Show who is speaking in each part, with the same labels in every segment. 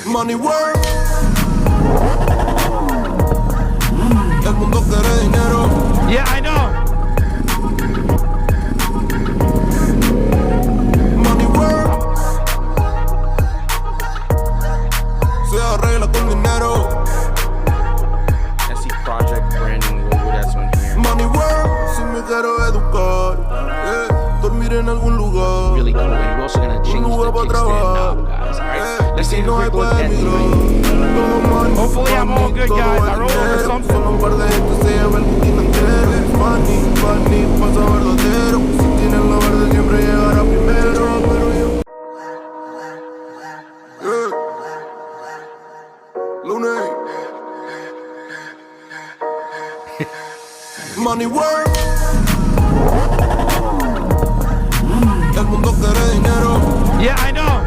Speaker 1: Money work. El mundo quiere dinero.
Speaker 2: Yeah, I know.
Speaker 1: Money work. Se arregla con dinero.
Speaker 3: SE Project branding logo that's on here.
Speaker 1: Money work. Si me quiero educar, dormir en algún lugar.
Speaker 3: Really cool. And we're also gonna change the kickstand knob, guys. Alright, let's take a quick look at the
Speaker 2: Hopefully I'm all good, guys. I roll over something.
Speaker 1: Un par de gente se llama el Putin entero. Money, money, paso verdadero. Si tienes lo verde siempre llegará primero. Pero yo Lunes. Money work. El mundo quiere dinero.
Speaker 2: Yeah, I know.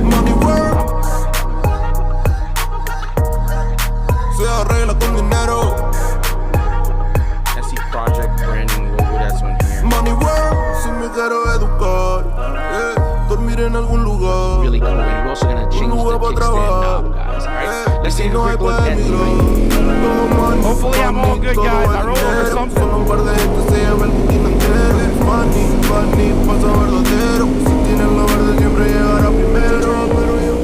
Speaker 1: Money work. Se arregla con dinero.
Speaker 3: SE Project branding logo that's on here.
Speaker 1: Money work. Si me quiero educar, dormir en algún lugar.
Speaker 3: Really cool. And we're also gonna change the kickstand knob, guys. Alright, let's take a quick look at the
Speaker 2: Hopefully I'm all good, guys. I roll over something.
Speaker 1: Un par de gente se llama el Putin entero. Money, money, paso verdadero. Si tienes lo verde siempre llegará primero. Pero yo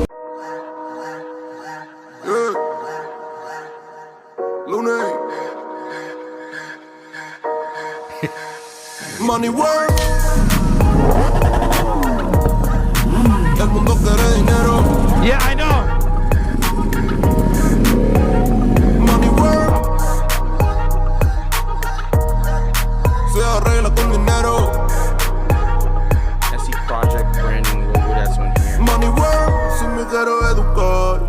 Speaker 1: Lunes. Money work. El mundo quiere dinero.
Speaker 2: Yeah, I know.
Speaker 1: Money work. Se arregla con dinero.
Speaker 3: SE Project branding logo that's on here.
Speaker 1: Money work. Si me quiero educar,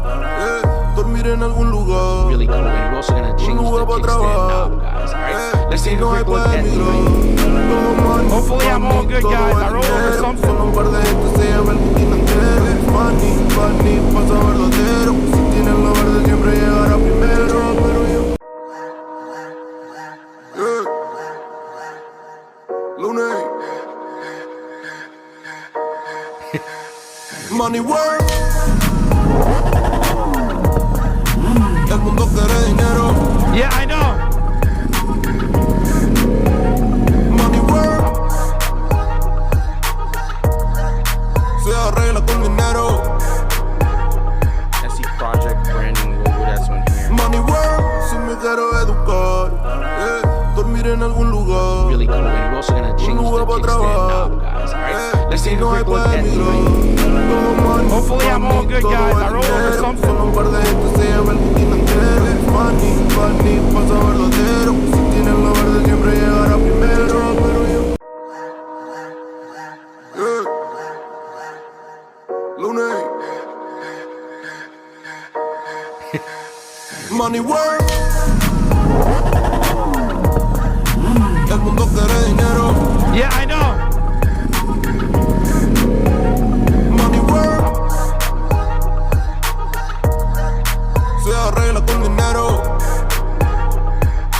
Speaker 1: dormir en algún lugar.
Speaker 3: Really cool. And we're also gonna change the kickstand knob, guys. Alright, let's take a quick look at the
Speaker 2: Hopefully I'm all good, guys. I roll over something.
Speaker 1: Un par de gente se llama el Putin entero. Money, money, paso verdadero. Si tienes lo verde siempre llegará primero. Pero yo Lunes. Money work. El mundo quiere dinero.
Speaker 2: Yeah, I know.
Speaker 1: Money work. Se arregla con dinero.
Speaker 3: SE Project branding logo that's on here.
Speaker 1: Money work. Si me quiero educar, dormir en algún lugar.
Speaker 3: Really cool. And we're also gonna change the kickstand knob, guys. Alright, let's take a quick look at the
Speaker 2: Hopefully I'm all good, guys. I roll over something.
Speaker 1: Un par de gente se llama el Putin entero. Money, money, paso verdadero. Si tienes lo verde siempre llegará primero. Pero yo Lunes. Money work. El mundo quiere dinero.
Speaker 2: Yeah, I know.
Speaker 1: Money work. Se arregla con dinero.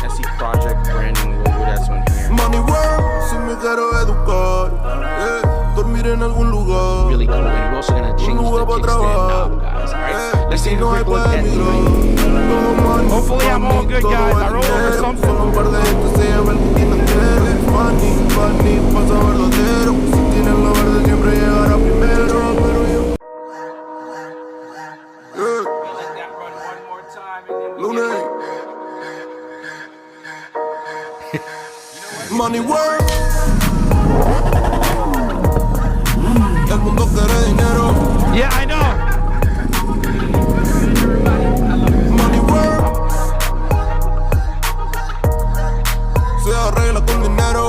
Speaker 3: SE Project branding logo that's on here.
Speaker 1: Money work. Si me quiero educar, dormir en algún lugar.
Speaker 3: Really cool. And we're also gonna change the kickstand knob, guys. Alright, let's take a quick look at the
Speaker 2: Hopefully I'm all good, guys. I roll over something.
Speaker 1: Un par de gente se llama el Putin entero. Money, money, paso verdadero. Si tienes lo verde siempre llegará primero. Pero yo
Speaker 4: Let that run one more time and then we'll
Speaker 1: Lunes.
Speaker 4: get
Speaker 1: Money work. El mundo quiere dinero.
Speaker 2: Yeah, I know.
Speaker 1: Money work. Se arregla con dinero.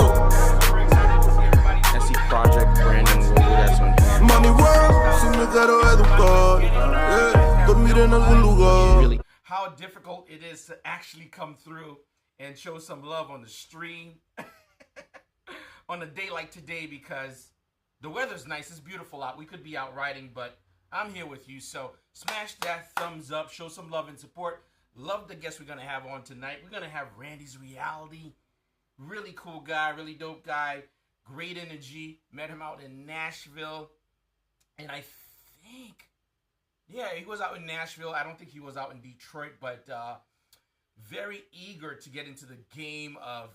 Speaker 3: SE Project branding logo that's on here.
Speaker 1: Money work. Si me quiero educar, dormir en algún lugar.
Speaker 3: Really
Speaker 4: how difficult it is to actually come through and show some love on the stream on a day like today, because the weather's nice, it's beautiful out. We could be out riding, but I'm here with you. So smash that thumbs up, show some love and support. Love the guest we're going to have on tonight. We're going to have Randy's Reality. Really cool guy, really dope guy. Great energy. Met him out in Nashville. And I think, yeah, he was out in Nashville. I don't think he was out in Detroit, but very eager to get into the game of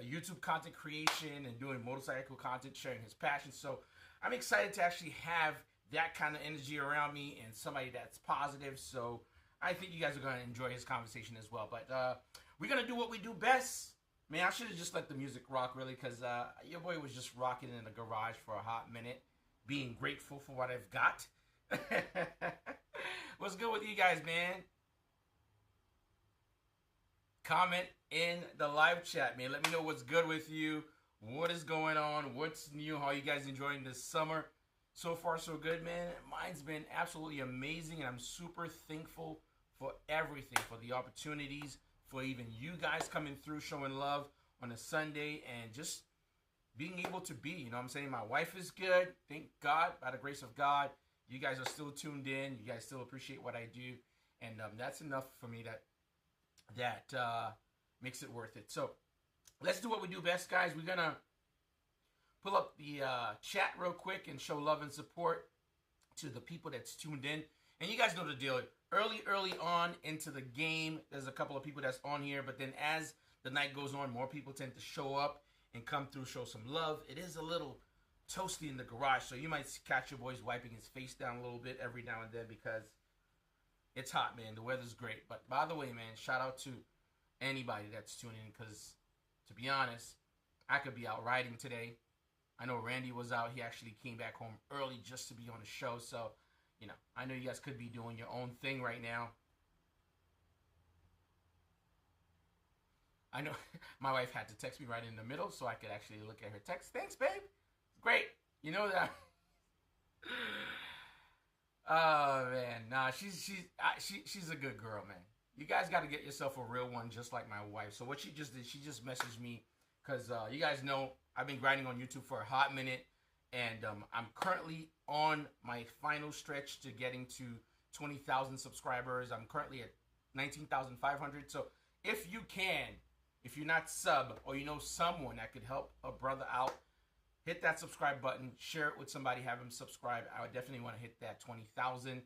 Speaker 4: YouTube content creation and doing motorcycle content, sharing his passion. So I'm excited to actually have that kind of energy around me and somebody that's positive. So I think you guys are going to enjoy his conversation as well. But we're going to do what we do best. Man, I should have just let the music rock, really, because your boy was just rocking in the garage for a hot minute, being grateful for what I've got. What's good with you guys, man? Comment in the live chat, man. Let me know what's good with you. What is going on? What's new? How are you guys enjoying this summer? So far, so good, man. Mine's been absolutely amazing, and I'm super thankful for everything, for the opportunities, for even you guys coming through, showing love on a Sunday, and just being able to be, you know what I'm saying? My wife is good. Thank God, by the grace of God. You guys are still tuned in. You guys still appreciate what I do, and that's enough for me that makes it worth it. So let's do what we do best, guys. We're going to pull up the chat real quick and show love and support to the people that's tuned in. And you guys know the deal. Early on into the game, there's a couple of people that's on here. But then as the night goes on, more people tend to show up and come through, show some love. It is a little toasty in the garage, so you might catch your boys wiping his face down a little bit every now and then because it's hot, man. The weather's great. But by the way, man, shout out to anybody that's tuning in because, to be honest, I could be out riding today. I know Randy was out. He actually came back home early just to be on the show. So, you know, I know you guys could be doing your own thing right now. I know my wife had to text me right in the middle so I could actually look at her text. Thanks, babe. Great. You know that. Oh, man. Nah, she's a good girl, man. You guys got to get yourself a real one just like my wife. So what she just did, she just messaged me because you guys know I've been grinding on YouTube for a hot minute, and I'm currently on my final stretch to getting to 20,000 subscribers. I'm currently at 19,500. So if you can, if you're not sub or you know someone that could help a brother out, hit that subscribe button, share it with somebody, have them subscribe. I would definitely want to hit that 20,000.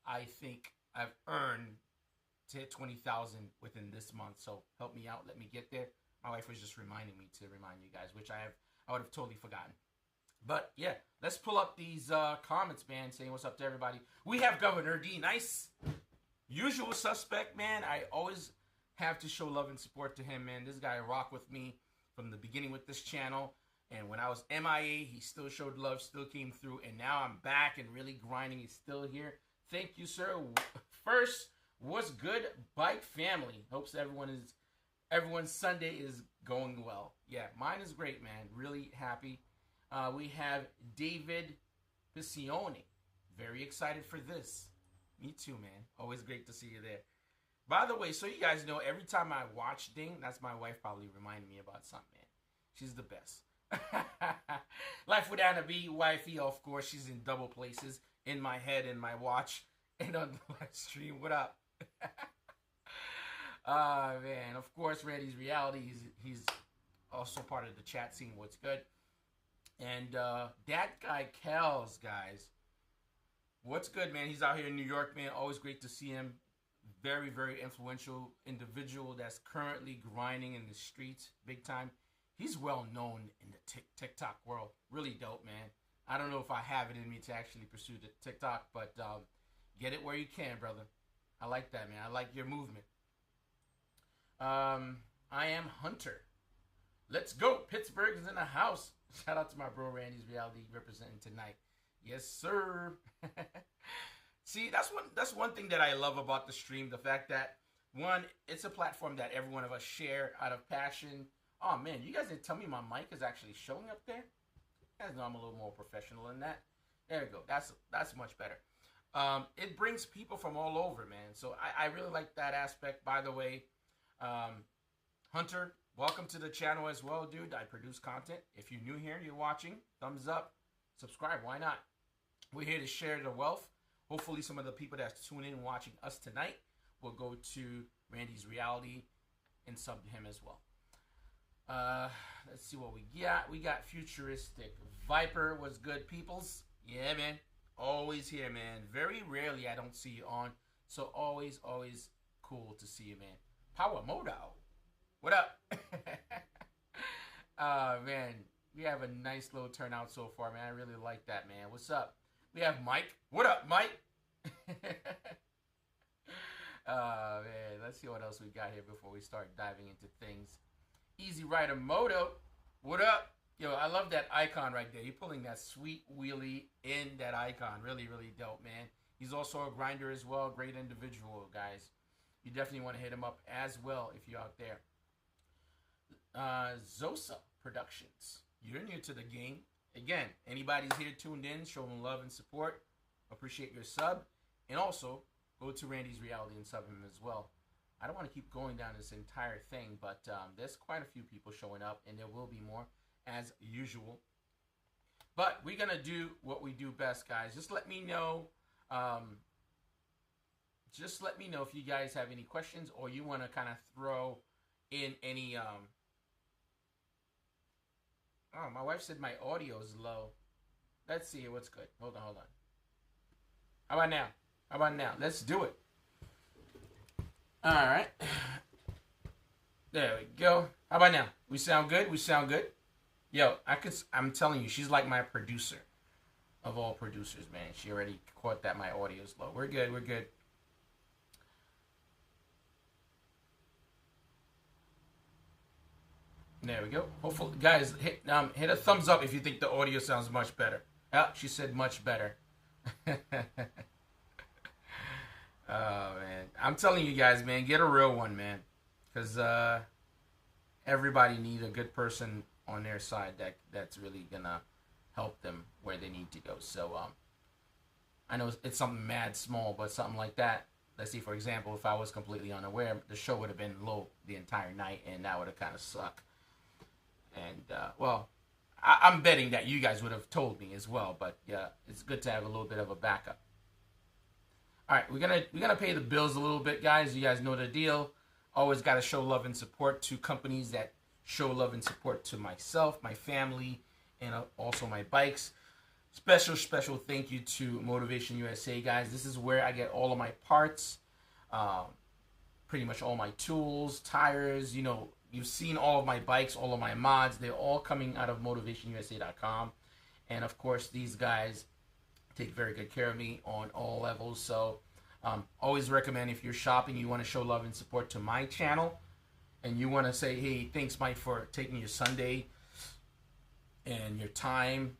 Speaker 4: I think I've earned to hit 20,000 within this month. So help me out. Let me get there. My wife was just reminding me to remind you guys, which I would have totally forgotten. But yeah, let's pull up these comments, man, saying what's up to everybody. We have Governor D. Nice. Usual suspect, man. I always have to show love and support to him, man. This guy rocked with me from the beginning with this channel. And when I was MIA, he still showed love, still came through. And now I'm back and really grinding. He's still here. Thank you, sir. First, what's good, bike family? Hopes everyone's Sunday is going well. Yeah, mine is great, man. Really happy. We have David Piccione. Very excited for this. Me too, man. Always great to see you there. By the way, so you guys know, every time I watch Ding, that's my wife probably reminding me about something, man. She's the best. Life with Anna B, wifey, of course. She's in double places. In my head, in my watch, and on the live stream. What up? Man, of course, Randy's Reality. He's also part of the chat scene. What's good? And that guy, Kels, guys. What's good, man? He's out here in New York, man. Always great to see him. Very, very influential individual that's currently grinding in the streets big time. He's well known in the TikTok world. Really dope, man. I don't know if I have it in me to actually pursue the TikTok, but get it where you can, brother. I like that, man. I like your movement. I am Hunter. Let's go. Pittsburgh is in the house. Shout out to my bro Randy's Reality representing tonight. Yes, sir. See, that's one thing that I love about the stream. The fact that, one, it's a platform that every one of us share out of passion. Oh, man, you guys didn't tell me my mic is actually showing up there? You guys know I'm a little more professional than that. There we go. That's much better. It brings people from all over, man. So I really like that aspect. By the way, Hunter, welcome to the channel as well, dude. I produce content. If you're new here, you're watching, thumbs up, subscribe. Why not? We're here to share the wealth. Hopefully some of the people that's tuning in watching us tonight will go to Randy's Reality and sub to him as well. Let's see what we got. We got Futuristic Viper. What's good, peoples? Yeah, man. Always here, man. Very rarely I don't see you on. So always cool to see you, man. Power Modo. What up? Man. We have a nice little turnout so far, man. I really like that, man. What's up? We have Mike. What up, Mike? Man. Let's see what else we got here before we start diving into things. Easy Rider Moto. What up? Yo, I love that icon right there. You're pulling that sweet wheelie in that icon. Really dope, man. He's also a grinder as well. Great individual, guys. You definitely want to hit him up as well if you're out there. Zosa Productions. You're new to the game. Again, anybody's here tuned in, show them love and support. Appreciate your sub. And also, go to Randy's Reality and sub him as well. I don't want to keep going down this entire thing, but there's quite a few people showing up, and there will be more as usual. But we're going to do what we do best, guys. Just let me know. Just let me know if you guys have any questions or you want to kind of throw in any... Oh, my wife said my audio is low. Let's see what's good. Hold on. How about now? Let's do it. All right. There we go. How about now? We sound good? Yo, I'm telling you, she's like my producer of all producers, man. She already caught that my audio is low. We're good. There we go. Hopefully, guys, hit a thumbs up if you think the audio sounds much better. Oh, she said much better. Oh, man. I'm telling you guys, man, get a real one, man. Because everybody needs a good person on their side that's really going to help them where they need to go. So, I know it's something mad small, but something like that. Let's see, for example, if I was completely unaware, the show would have been low the entire night, and that would have kind of sucked. And, well, I'm betting that you guys would have told me as well. But, yeah, it's good to have a little bit of a backup. All right, we're gonna pay the bills a little bit, guys. You guys know the deal. Always got to show love and support to companies that show love and support to myself, my family, and also my bikes. Special thank you to Motivation USA, guys. This is where I get all of my parts, pretty much all my tools, tires, you know. You've seen all of my bikes, all of my mods. They're all coming out of motivationusa.com. And, of course, these guys take very good care of me on all levels. So, always recommend if you're shopping, you want to show love and support to my channel. And you want to say, hey, thanks, Mike, for taking your Sunday and your time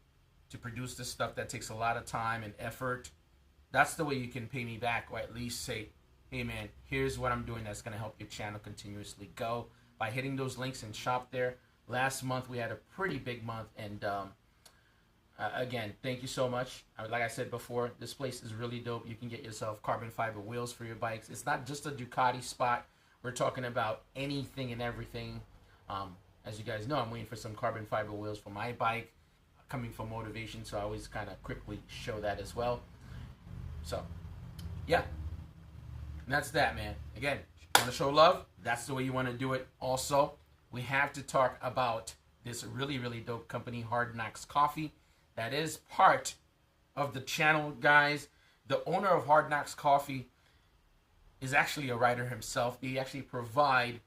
Speaker 4: to produce this stuff that takes a lot of time and effort. That's the way you can pay me back, or at least say, hey, man, here's what I'm doing that's going to help your channel continuously go. By hitting those links and shop there. Last month, we had a pretty big month. And, again, thank you so much. Like I said before, this place is really dope. You can get yourself carbon fiber wheels for your bikes. It's not just a Ducati spot. We're talking about anything and everything. As you guys know, I'm waiting for some carbon fiber wheels for my bike. Coming from Motivation, so I always kind of quickly show that as well. So, yeah. And that's that, man. Again, want to show love? That's the way you want to do it. Also, we have to talk about this really dope company, Hard Knocks Coffee. That is part of the channel, guys. The owner of Hard Knocks Coffee is actually a rider himself. They actually provide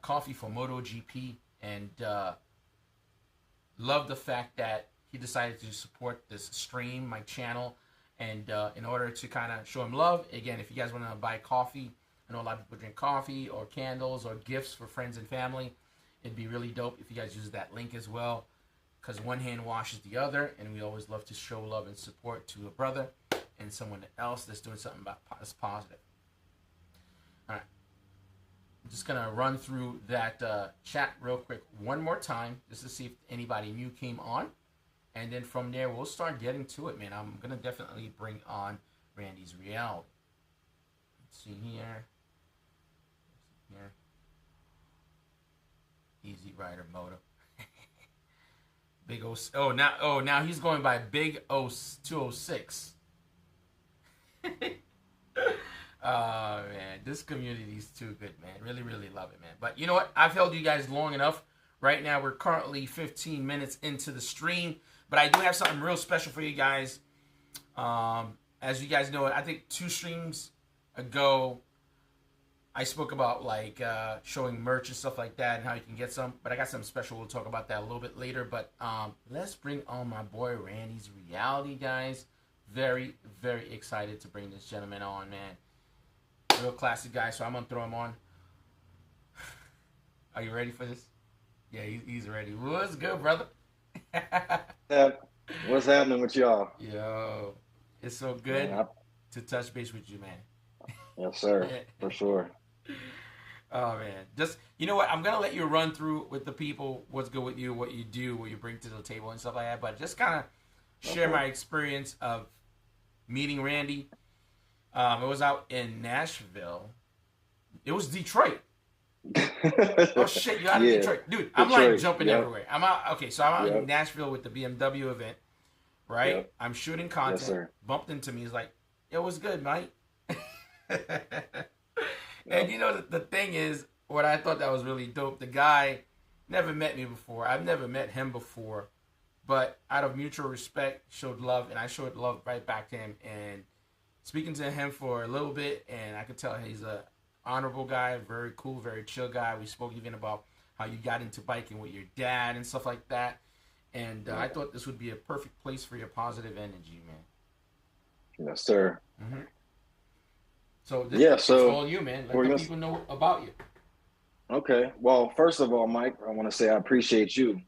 Speaker 4: coffee for MotoGP, and love the fact that he decided to support this stream, my channel, and in order to kind of show him love, again, if you guys want to buy coffee, I know a lot of people drink coffee or candles or gifts for friends and family. It'd be really dope if you guys use that link as well, because one hand washes the other, and we always love to show love and support to a brother and someone else that's doing something that's positive. All right. I'm just going to run through that chat real quick one more time just to see if anybody new came on. And then from there, we'll start getting to it, man. I'm going to definitely bring on Randy's Reality. Let's see here. Easy Rider Moto. Big O. Now he's going by Big O 206. Oh, man. This community is too good, man. Really love it, man. But you know what? I've held you guys long enough. Right now, we're currently 15 minutes into the stream. But I do have something real special for you guys. As you guys know, I think 2 streams ago, I spoke about like showing merch and stuff like that and how you can get some. But I got something special. We'll talk about that a little bit later. But let's bring on my boy Randy's Reality, guys. Very, very excited to bring this gentleman on, man. Real classic guy. So I'm gonna throw him on. Are you ready for this? Yeah, he's ready. What's good, brother?
Speaker 5: What's happening with y'all?
Speaker 4: Yo, it's so good to touch base with you, man.
Speaker 5: Yes, sir. For sure.
Speaker 4: Oh, man. Just, you know what? I'm going to let you run through with the people what's good with you, what you do, what you bring to the table and stuff like that. But just kind of share my experience of meeting Randy. It was out in Nashville. It was Detroit. Oh, shit. You're out of Detroit. Dude, I'm like jumping everywhere. I'm out. Okay, so I'm out in Nashville with the BMW event, right? Yep. I'm shooting content. Yes, sir. Bumped into me. He's like, it was good, mate. And you know, the thing is, what I thought that was really dope, the guy never met me before. I've never met him before, but out of mutual respect, showed love, and I showed love right back to him. And speaking to him for a little bit, and I could tell he's a honorable guy, very cool, very chill guy. We spoke even about how you got into biking with your dad and stuff like that. And I thought this would be a perfect place for your positive energy, man.
Speaker 5: Yes, sir.
Speaker 4: Mm-hmm. So it's all you, man. Let the people know about you.
Speaker 5: Okay. Well, first of all, Mike, I want to say I appreciate you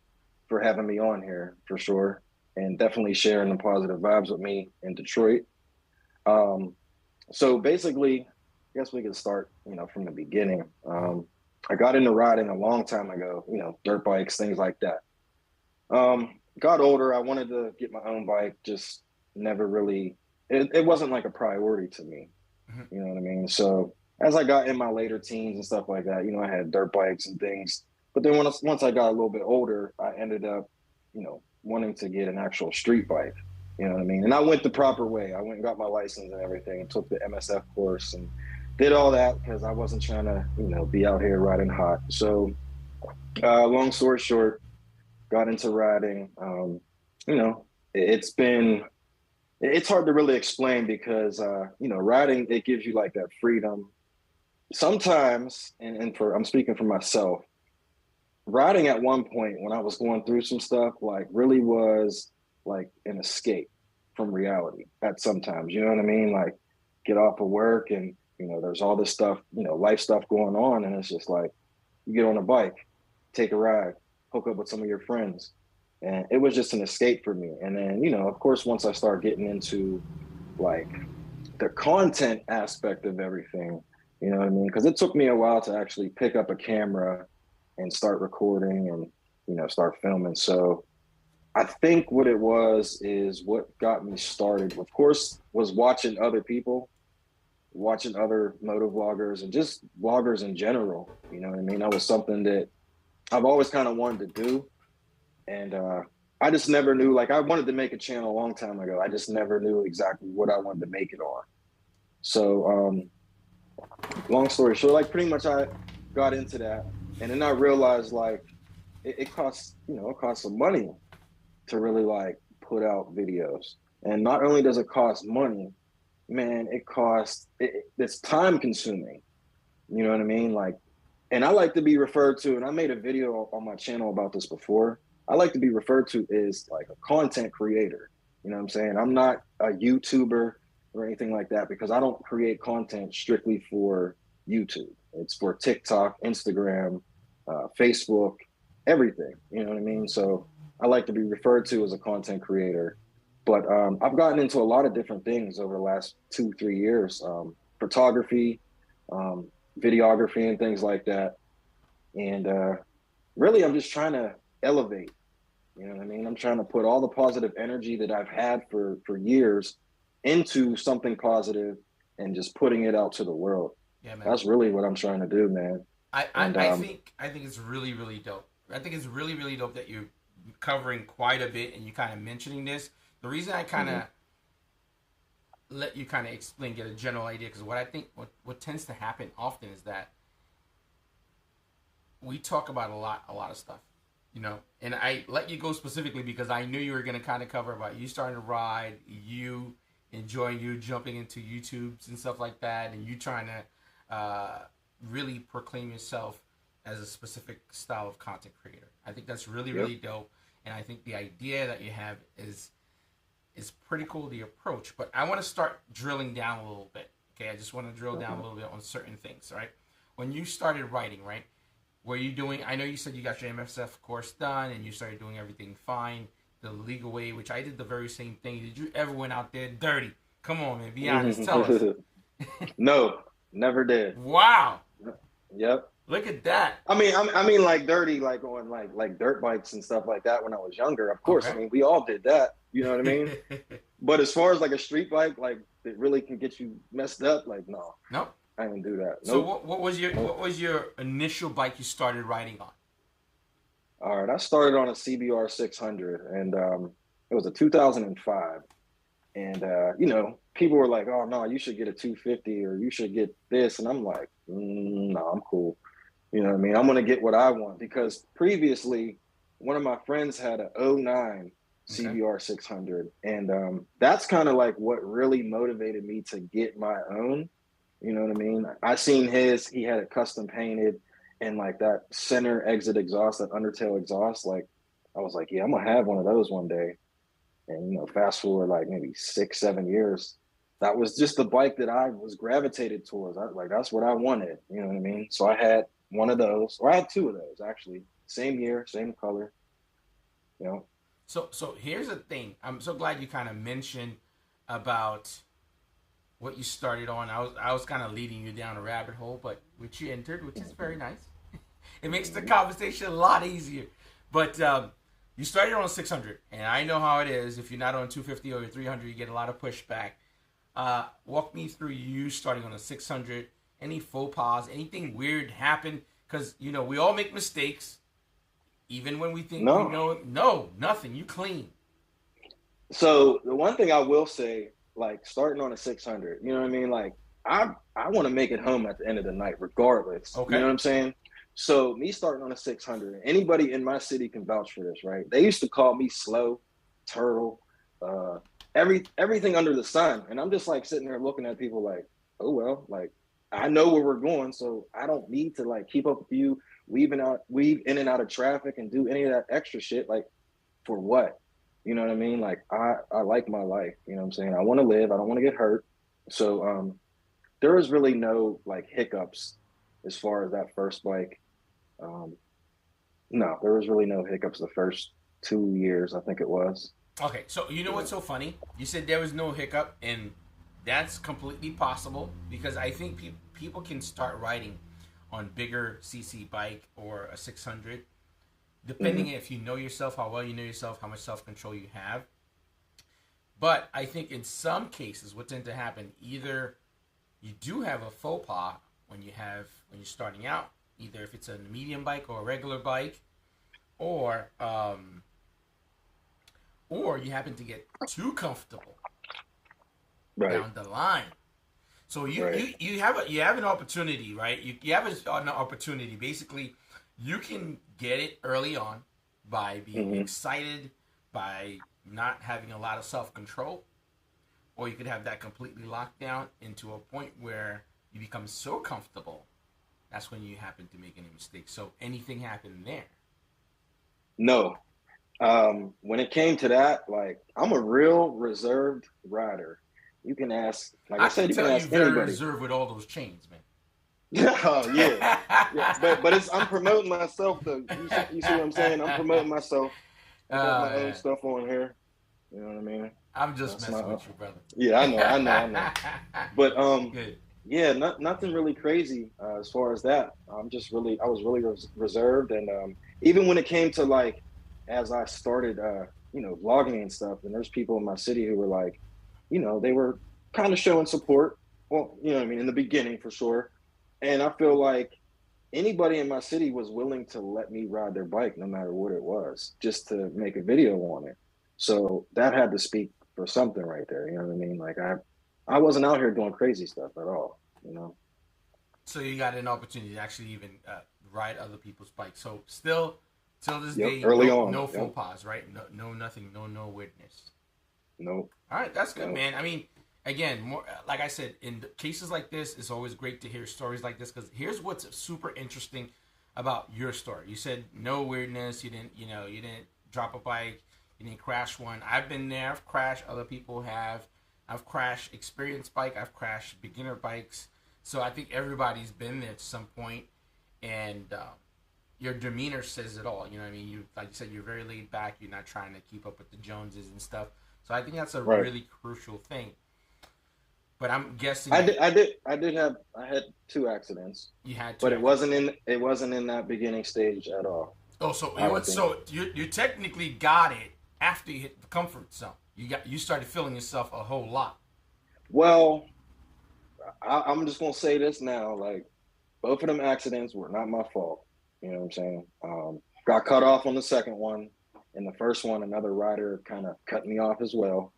Speaker 5: for having me on here, for sure, and definitely sharing the positive vibes with me in Detroit. So basically, I guess we can start, from the beginning. I got into riding a long time ago, dirt bikes, things like that. Got older, I wanted to get my own bike, just never really, it wasn't like a priority to me. You know what I mean? So as I got in my later teens and stuff like that, I had dirt bikes and things. But then once I got a little bit older, I ended up, wanting to get an actual street bike. You know what I mean? And I went the proper way. I went and got my license and everything and took the MSF course and did all that because I wasn't trying to, be out here riding hot. So long story short, got into riding. It's hard to really explain because, riding, it gives you like that freedom. Sometimes, I'm speaking for myself, riding at one point when I was going through some stuff, like really was like an escape from reality at sometimes, you know what I mean? Like get off of work and, there's all this stuff, life stuff going on. And it's just like, you get on a bike, take a ride, hook up with some of your friends. And it was just an escape for me. And then, of course, once I started getting into like the content aspect of everything, you know what I mean? Because it took me a while to actually pick up a camera and start recording and, start filming. So I think what it was is what got me started, of course, was watching other people, watching other moto vloggers and just vloggers in general. You know what I mean? That was something that I've always kind of wanted to do. And I just never knew, like I wanted to make a channel a long time ago. I just never knew exactly what I wanted to make it on. So long story short, like pretty much I got into that. And then I realized like it costs, it costs some money to really like put out videos. And not only does it cost money, man, it's time consuming. You know what I mean? Like, and I like to be referred to, and I made a video on my channel about this before. I like to be referred to as like a content creator. You know what I'm saying? I'm not a YouTuber or anything like that because I don't create content strictly for YouTube. It's for TikTok, Instagram, Facebook, everything. You know what I mean? So I like to be referred to as a content creator. But I've gotten into a lot of different things over the last 2-3 years, photography, videography and things like that. And really, I'm just trying to elevate, you know what I mean? I'm trying to put all the positive energy that I've had for years into something positive and just putting it out to the world. Yeah, man. That's really what I'm trying to do, man.
Speaker 4: I think it's really, really dope. I think it's really, really dope that you're covering quite a bit and you kind of mentioning this. The reason I kind of let you kind of explain, get a general idea, because what I think, what tends to happen often is that we talk about a lot of stuff. You know, and I let you go specifically because I knew you were going to kind of cover about you starting to ride, you enjoying you jumping into YouTubes and stuff like that, and you trying to really proclaim yourself as a specific style of content creator. I think that's really, really dope. And I think the idea that you have is pretty cool, the approach. But I want to start drilling down a little bit. Okay, I just want to drill down a little bit on certain things, right? When you started writing, right? Were you doing, I know you said you got your MSF course done and you started doing everything fine, the legal way, which I did the very same thing. Did you ever went out there dirty? Come on, man, be honest, tell us.
Speaker 5: No, never did.
Speaker 4: Wow.
Speaker 5: Yep.
Speaker 4: Look at that.
Speaker 5: I mean, like dirty, like on like dirt bikes and stuff like that when I was younger. Of course, I mean, we all did that. You know what I mean? But as far as like a street bike, like that really can get you messed up, like no.
Speaker 4: Nope.
Speaker 5: I didn't do that.
Speaker 4: So what was your initial bike you started riding on?
Speaker 5: All right, I started on a CBR 600, and it was a 2005. And you know, people were like, "Oh no, you should get a 250 or you should get this," and I'm like, "No, I'm cool." You know what I mean? I'm gonna get what I want because previously, one of my friends had a 09 CBR 600, and that's kind of like what really motivated me to get my own. You know what I mean? I seen his, he had it custom painted and like that center exit exhaust, that undertail exhaust. Like, I was like, yeah, I'm gonna have one of those one day. And, you know, fast forward like maybe 6-7 years, that was just the bike that I was gravitated towards. Like, that's what I wanted. You know what I mean? So I had one of those, or I had two of those actually. Same year, same color, you know?
Speaker 4: So here's the thing. I'm so glad you kind of mentioned about what you started on. I was kind of leading you down a rabbit hole, but which you entered, which is very nice. It makes the conversation a lot easier. But you started on 600, and I know how it is. If you're not on 250 or 300, you get a lot of pushback. Walk me through you starting on a 600. Any faux pas, anything weird happen? Because, you know, we all make mistakes, even when we think we know. No, nothing. You clean.
Speaker 5: So the one thing I will say, like starting on a 600, you know what I mean? Like I want to make it home at the end of the night, regardless. Okay. You know what I'm saying? So me starting on a 600, anybody in my city can vouch for this, right? They used to call me slow, turtle, everything under the sun. And I'm just like sitting there looking at people like, oh, well, like I know where we're going. So I don't need to like keep up with you, weave in and out of traffic and do any of that extra shit. Like for what? You know what I mean? Like I like my life, you know what I'm saying? I want to live, I don't want to get hurt. So there was really no like hiccups as far as that first bike. No, there was really no hiccups the first 2 years, I think it was.
Speaker 4: Okay, so you know what's so funny? You said there was no hiccup, and that's completely possible because I think people can start riding on bigger CC bike or a 600, depending if you know yourself, how well you know yourself, how much self-control you have. But I think in some cases, what tends to happen, either you do have a faux pas when you're starting out, either if it's a medium bike or a regular bike, or you happen to get too comfortable down the line. So you have an opportunity, right? You have an opportunity. Basically, you can get it early on by being excited, by not having a lot of self-control, or you could have that completely locked down into a point where you become so comfortable. That's when you happen to make any mistakes. So anything happened there?
Speaker 5: No. When it came to that, like I'm a real reserved rider. You can ask, like I said, you can ask anybody.
Speaker 4: Very reserved with all those chains, man.
Speaker 5: Yeah. But I'm promoting myself though. You see what I'm saying? I'm promoting myself. I got my own stuff on here. You know what I mean?
Speaker 4: I'm just messing with you, brother.
Speaker 5: Yeah, I know. But good. Yeah, nothing really crazy as far as that. I was really reserved, and even when it came to like, as I started, vlogging and stuff, and there's people in my city who were like, you know, they were kind of showing support. Well, you know what I mean, in the beginning for sure. And I feel like anybody in my city was willing to let me ride their bike, no matter what it was, just to make a video on it. So that had to speak for something right there. You know what I mean? Like I wasn't out here doing crazy stuff at all, you know?
Speaker 4: So you got an opportunity to actually even ride other people's bikes. So still Till this
Speaker 5: Yep,
Speaker 4: day,
Speaker 5: early
Speaker 4: no,
Speaker 5: on.
Speaker 4: no faux
Speaker 5: Yep.
Speaker 4: pas, right? No, nothing, no weirdness.
Speaker 5: No.
Speaker 4: All right, that's good,
Speaker 5: No.
Speaker 4: man. I mean, again, more like I said, in cases like this, it's always great to hear stories like this because here's what's super interesting about your story. You said no weirdness. You didn't drop a bike. You didn't crash one. I've been there. I've crashed. Other people have. I've crashed experienced bike. I've crashed beginner bikes. So I think everybody's been there to some point, and your demeanor says it all. You know what I mean? You, like you said, you're very laid back. You're not trying to keep up with the Joneses and stuff. So I think that's a
Speaker 5: Right.
Speaker 4: really crucial thing. But I'm guessing
Speaker 5: I had 2 accidents,
Speaker 4: you had to.
Speaker 5: but it wasn't in that beginning stage at all.
Speaker 4: Oh, so
Speaker 5: I don't
Speaker 4: you technically got it after you hit the comfort zone. You started feeling yourself a whole lot.
Speaker 5: Well, I'm just gonna say this now, like both of them accidents were not my fault. You know what I'm saying? Got cut off on the second one, and the first one, another rider kind of cut me off as well.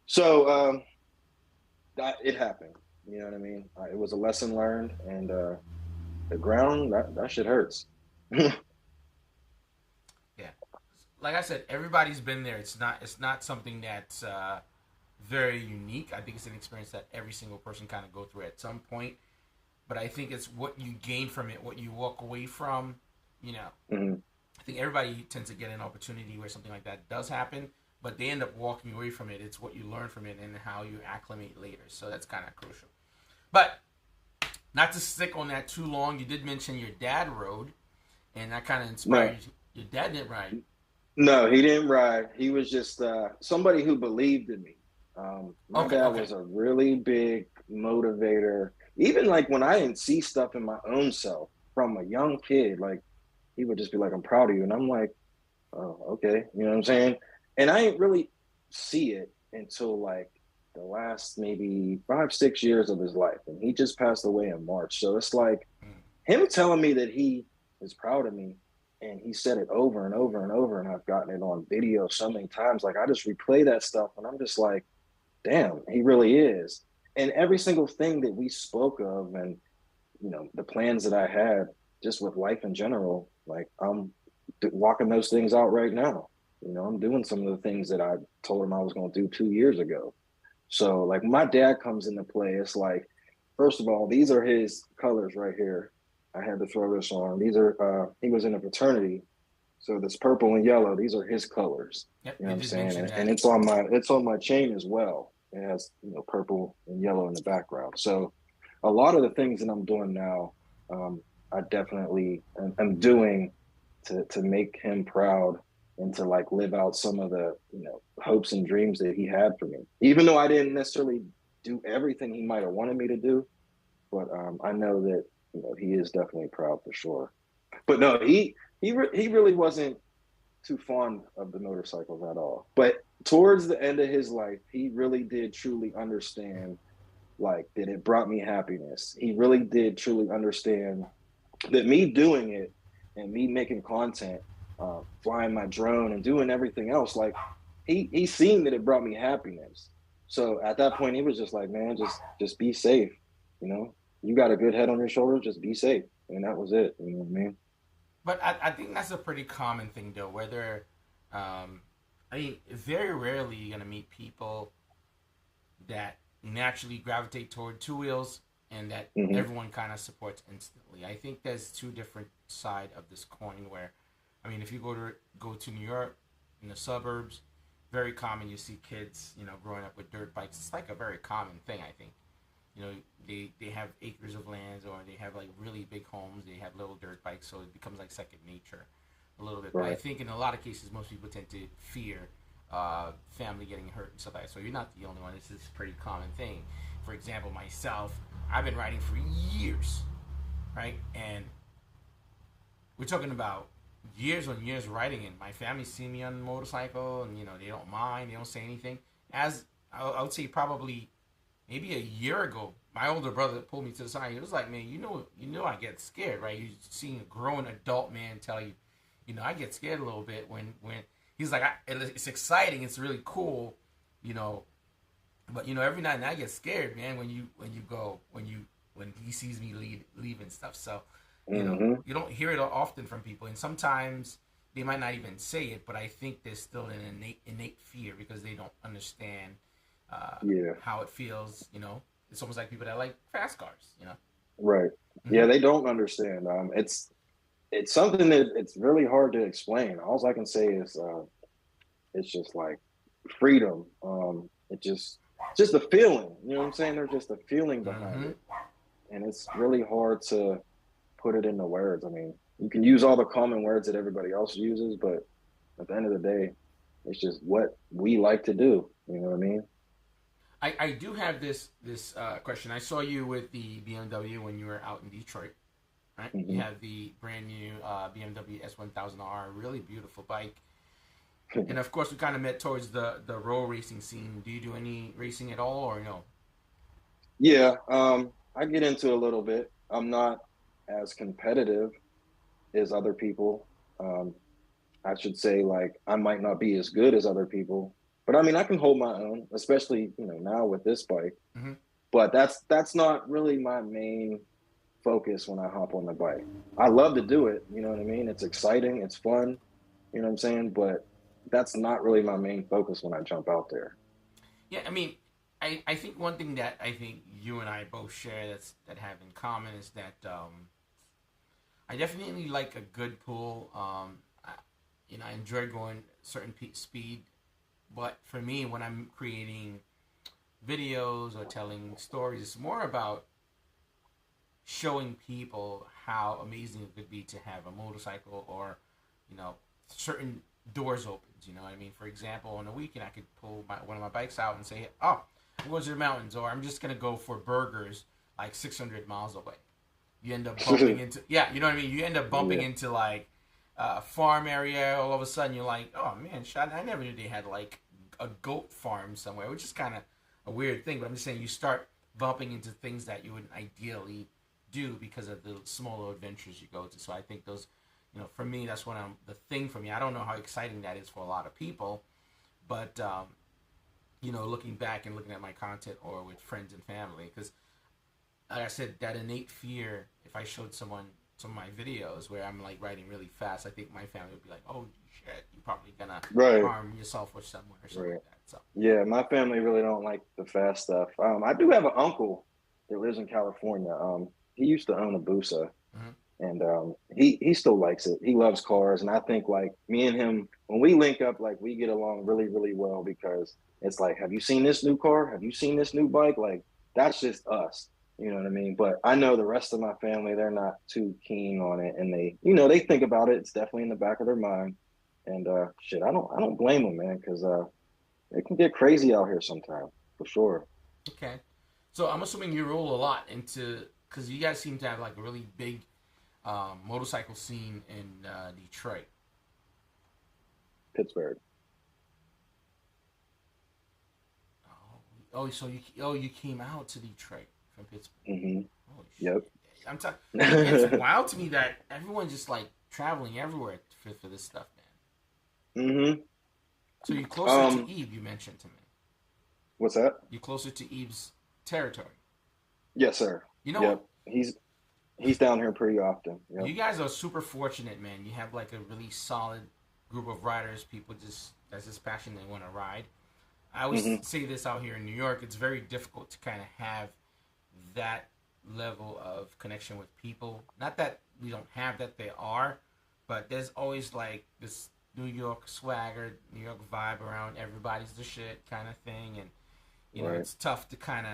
Speaker 5: So it happened. You know what I mean? It was a lesson learned, and the ground that shit hurts.
Speaker 4: Yeah, like I said, everybody's been there. It's not something that's very unique. I think it's an experience that every single person kind of go through at some point. But I think it's what you gain from it, what you walk away from. You know,
Speaker 5: Mm-hmm.
Speaker 4: I think everybody tends to get an opportunity where something like that does happen, but they end up walking away from it. It's what you learn from it and how you acclimate later. So that's kind of crucial. But not to stick on that too long, you did mention your dad rode, and that kind of inspired you. Your dad didn't ride.
Speaker 5: No, he didn't ride. He was just somebody who believed in me. My dad was a really big motivator. Even like when I didn't see stuff in my own self from a young kid, like he would just be like, "I'm proud of you," and I'm like, "Oh, okay," you know what I'm saying? And I didn't really see it until like the last maybe 5-6 years of his life, and he just passed away in March. So it's like him telling me that he is proud of me, and he said it over and over and over, and I've gotten it on video so many times. Like I just replay that stuff, and I'm just like, damn, he really is. And every single thing that we spoke of, and you know, the plans that I had just with life in general, like I'm walking those things out right now. You know, I'm doing some of the things that I told him I was going to do 2 years ago. So like my dad comes into play. It's like, first of all, these are his colors right here. I had to throw this on. These are, he was in a fraternity. So this purple and yellow, these are his colors.
Speaker 4: Yep,
Speaker 5: you know what I'm saying? And it's on my chain as well. It has, you know, purple and yellow in the background. So a lot of the things that I'm doing now, I definitely am doing to make him proud and to like live out some of the, you know, hopes and dreams that he had for me. Even though I didn't necessarily do everything he might have wanted me to do, but I know that, you know, he is definitely proud for sure. But no, he really wasn't too fond of the motorcycles at all. But towards the end of his life, he really did truly understand like that it brought me happiness. He really did truly understand that me doing it and me making content, flying my drone and doing everything else, like he seen that it brought me happiness. So at that point, he was just like, man, just be safe. You know, you got a good head on your shoulders, just be safe. And that was it. You know what I mean?
Speaker 4: But I think that's a pretty common thing, though. Whether, I mean, very rarely you're gonna meet people that naturally gravitate toward two wheels and that everyone kind of supports instantly. I think there's two different sides of this coin. Where, I mean, if you go to New York in the suburbs, very common you see kids, you know, growing up with dirt bikes. It's like a very common thing, I think. You know, they have acres of lands, or they have like really big homes. They have little dirt bikes, so it becomes like second nature a little bit. Right. But I think in a lot of cases, most people tend to fear family getting hurt and stuff like that. So you're not the only one. This is a pretty common thing. For example, myself, I've been riding for years, right? And we're talking about years on years riding, and my family see me on a motorcycle, and you know, they don't mind, they don't say anything. As I would say, probably maybe a year ago, my older brother pulled me to the side. He was like, man, you know I get scared, right? You seeing a grown adult man tell you, you know, I get scared a little bit when he's like, it's exciting, it's really cool, you know, but you know, every night and I get scared, man, when he sees me leave and stuff. So, you know, you don't hear it often from people, and sometimes they might not even say it, but I think there's still an innate fear because they don't understand how it feels. You know, it's almost like people that like fast cars. You know,
Speaker 5: right? Yeah, they don't understand. It's something that it's really hard to explain. All I can say is it's just like freedom. It just the feeling. You know what I'm saying? There's just a feeling behind it, and it's really hard to put it into words. I mean, you can use all the common words that everybody else uses, but at the end of the day, it's just what we like to do. You know what I mean?
Speaker 4: I do have this question. I saw you with the BMW when you were out in Detroit. Right? You have the brand new BMW S1000RR, really beautiful bike. And of course, we kind of met towards the road racing scene. Do you do any racing at all, or no?
Speaker 5: Yeah, I get into a little bit. I'm not as competitive as other people. I should say, like, I might not be as good as other people, but I mean, I can hold my own, especially, you know, now with this bike. But that's not really my main focus when I hop on the bike. I love to do it, you know what I mean? It's exciting, it's fun, you know what I'm saying? But that's not really my main focus when I jump out there.
Speaker 4: Yeah, I mean, I think one thing that I think you and I both share that have in common is that I definitely like a good pull. I enjoy going certain speed, but for me, when I'm creating videos or telling stories, it's more about showing people how amazing it could be to have a motorcycle, or, you know, certain doors opens. You know what I mean? For example, on a weekend, I could pull one of my bikes out and say, "Oh, I'm going to the mountains," or "I'm just gonna go for burgers like 600 miles away." You end up bumping into you know what I mean? You end up bumping into like a farm area. All of a sudden, you're like, "Oh man, I never knew they had like a goat farm somewhere," which is kind of a weird thing. But I'm just saying, you start bumping into things that you wouldn't ideally do because of the smaller adventures you go to. So I think those, you know, for me, that's the thing for me. I don't know how exciting that is for a lot of people, but you know, looking back and looking at my content or with friends and family, because like I said, that innate fear, if I showed someone some of my videos where I'm like riding really fast, I think my family would be like, "Oh shit, you're probably gonna harm yourself or somewhere," or something like that. So
Speaker 5: yeah, my family really don't like the fast stuff. I do have an uncle that lives in California. He used to own a Busa, and he still likes it. He loves cars, and I think like me and him, when we link up, like we get along really, really well, because it's like, have you seen this new car? Have you seen this new bike? Like, that's just us. You know what I mean? But I know the rest of my family, they're not too keen on it, and they, you know, they think about it. It's definitely in the back of their mind. And shit, I don't blame them, man, because it can get crazy out here sometimes, for sure.
Speaker 4: okay, so I'm assuming you roll a lot into, because you guys seem to have like a really big motorcycle scene in Detroit.
Speaker 5: Pittsburgh.
Speaker 4: Oh, so you came out to Detroit from Pittsburgh. Holy shit.
Speaker 5: Yep.
Speaker 4: I'm talking. It's wild to me that everyone's just like traveling everywhere for this stuff, man. So you're closer to Eve, you mentioned to me.
Speaker 5: What's that?
Speaker 4: You're closer to Eve's territory.
Speaker 5: Yes, sir.
Speaker 4: You know,
Speaker 5: he's down here pretty often. Yep.
Speaker 4: You guys are super fortunate, man. You have like a really solid group of riders, people that's just passionate and want to ride. I always say this out here in New York, it's very difficult to kind of have that level of connection with people. Not that we don't have that, they are, but there's always like this New York swagger, New York vibe around everybody's the shit kind of thing. And, you know, it's tough to kind of,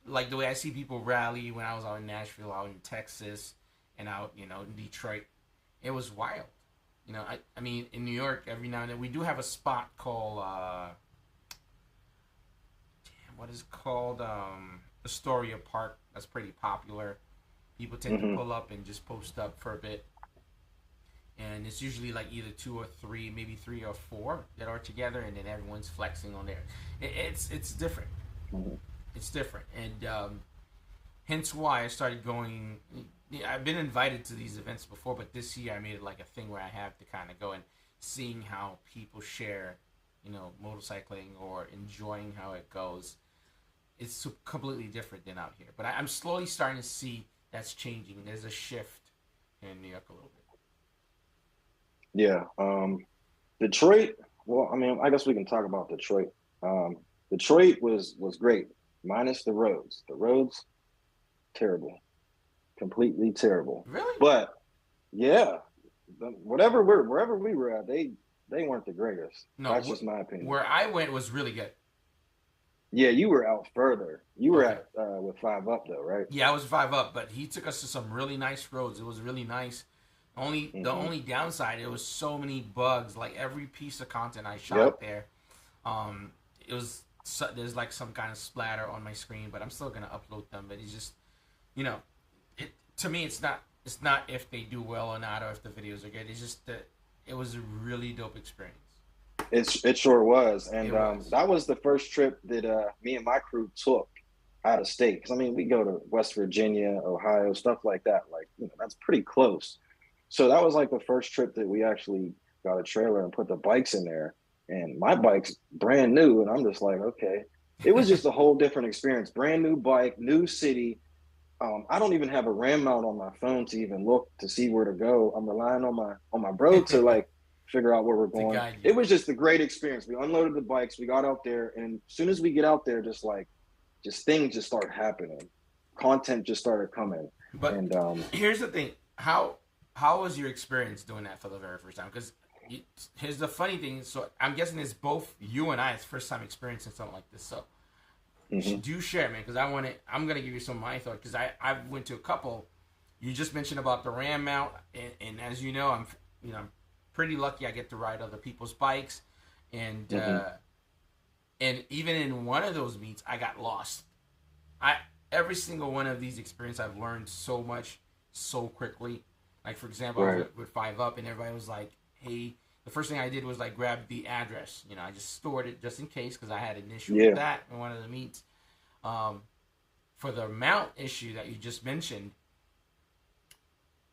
Speaker 4: like the way I see people rally when I was out in Nashville, out in Texas, and out, you know, in Detroit, it was wild. You know, I mean, in New York, every now and then, we do have a spot called, what is it called? Astoria Park. That's pretty popular. People tend to pull up and just post up for a bit. And it's usually like either 2 or 3, maybe 3 or 4 that are together, and then everyone's flexing on there. It's different. It's different. And hence why I started going. I've been invited to these events before, but this year I made it like a thing where I have to kind of go and seeing how people share, you know, motorcycling or enjoying how it goes. It's completely different than out here. But I'm slowly starting to see that's changing. There's a shift in New York a little bit.
Speaker 5: Yeah. Detroit. Well, I mean, I guess we can talk about Detroit. Detroit was great, minus the roads. The roads, terrible, completely terrible.
Speaker 4: Really?
Speaker 5: But yeah, wherever we were at, they weren't the greatest.
Speaker 4: No,
Speaker 5: That's just my opinion.
Speaker 4: where I went was really good.
Speaker 5: Yeah, you were out further. You were
Speaker 4: Okay.
Speaker 5: at with 5 Up though, right?
Speaker 4: Yeah, I was 5 up, but he took us to some really nice roads. It was really nice. Only the
Speaker 5: Mm-hmm.
Speaker 4: only downside, it was so many bugs. Like every piece of content I shot
Speaker 5: Yep.
Speaker 4: there, it was there's like some kind of splatter on my screen, but I'm still gonna upload them. But it's just, you know, it to me it's not if they do well or not or if the videos are good. It's just that it was a really dope experience.
Speaker 5: It sure was, and
Speaker 4: It was.
Speaker 5: that was the first trip that me and my crew took out of state. Because I mean, we go to West Virginia, Ohio, stuff like that. Like that's pretty close. So that was like the first trip that we actually got a trailer and put the bikes in there. And my bike's brand new, and I'm just like, okay. It was just a whole different experience. Brand new bike, new city. I don't even have a RAM mount on my phone to even look to see where to go. I'm relying on my bro to like figure out where we're going.
Speaker 4: guide you.
Speaker 5: It was just a great experience. We unloaded the bikes, we got out there, and as soon as we get out there, just things just start happening. Content just started coming.
Speaker 4: But
Speaker 5: And
Speaker 4: here's the thing: how was your experience doing that for the very first time? Because here's the funny thing. So I'm guessing it's both you and I. It's first time experiencing something like this. So do share, man, because I'm gonna give you some of my thoughts because I went to a couple. You just mentioned about the RAM mount, and as you know, I'm pretty lucky. I get to ride other people's bikes, and and even in one of those meets, I got lost. Every single one of these experiences, I've learned so much so quickly. Like for example, I was with 5 Up, and everybody was like, "Hey." The first thing I did was like grab the address. I just stored it just in case because I had an issue with that in one of the meets. For the mount issue that you just mentioned,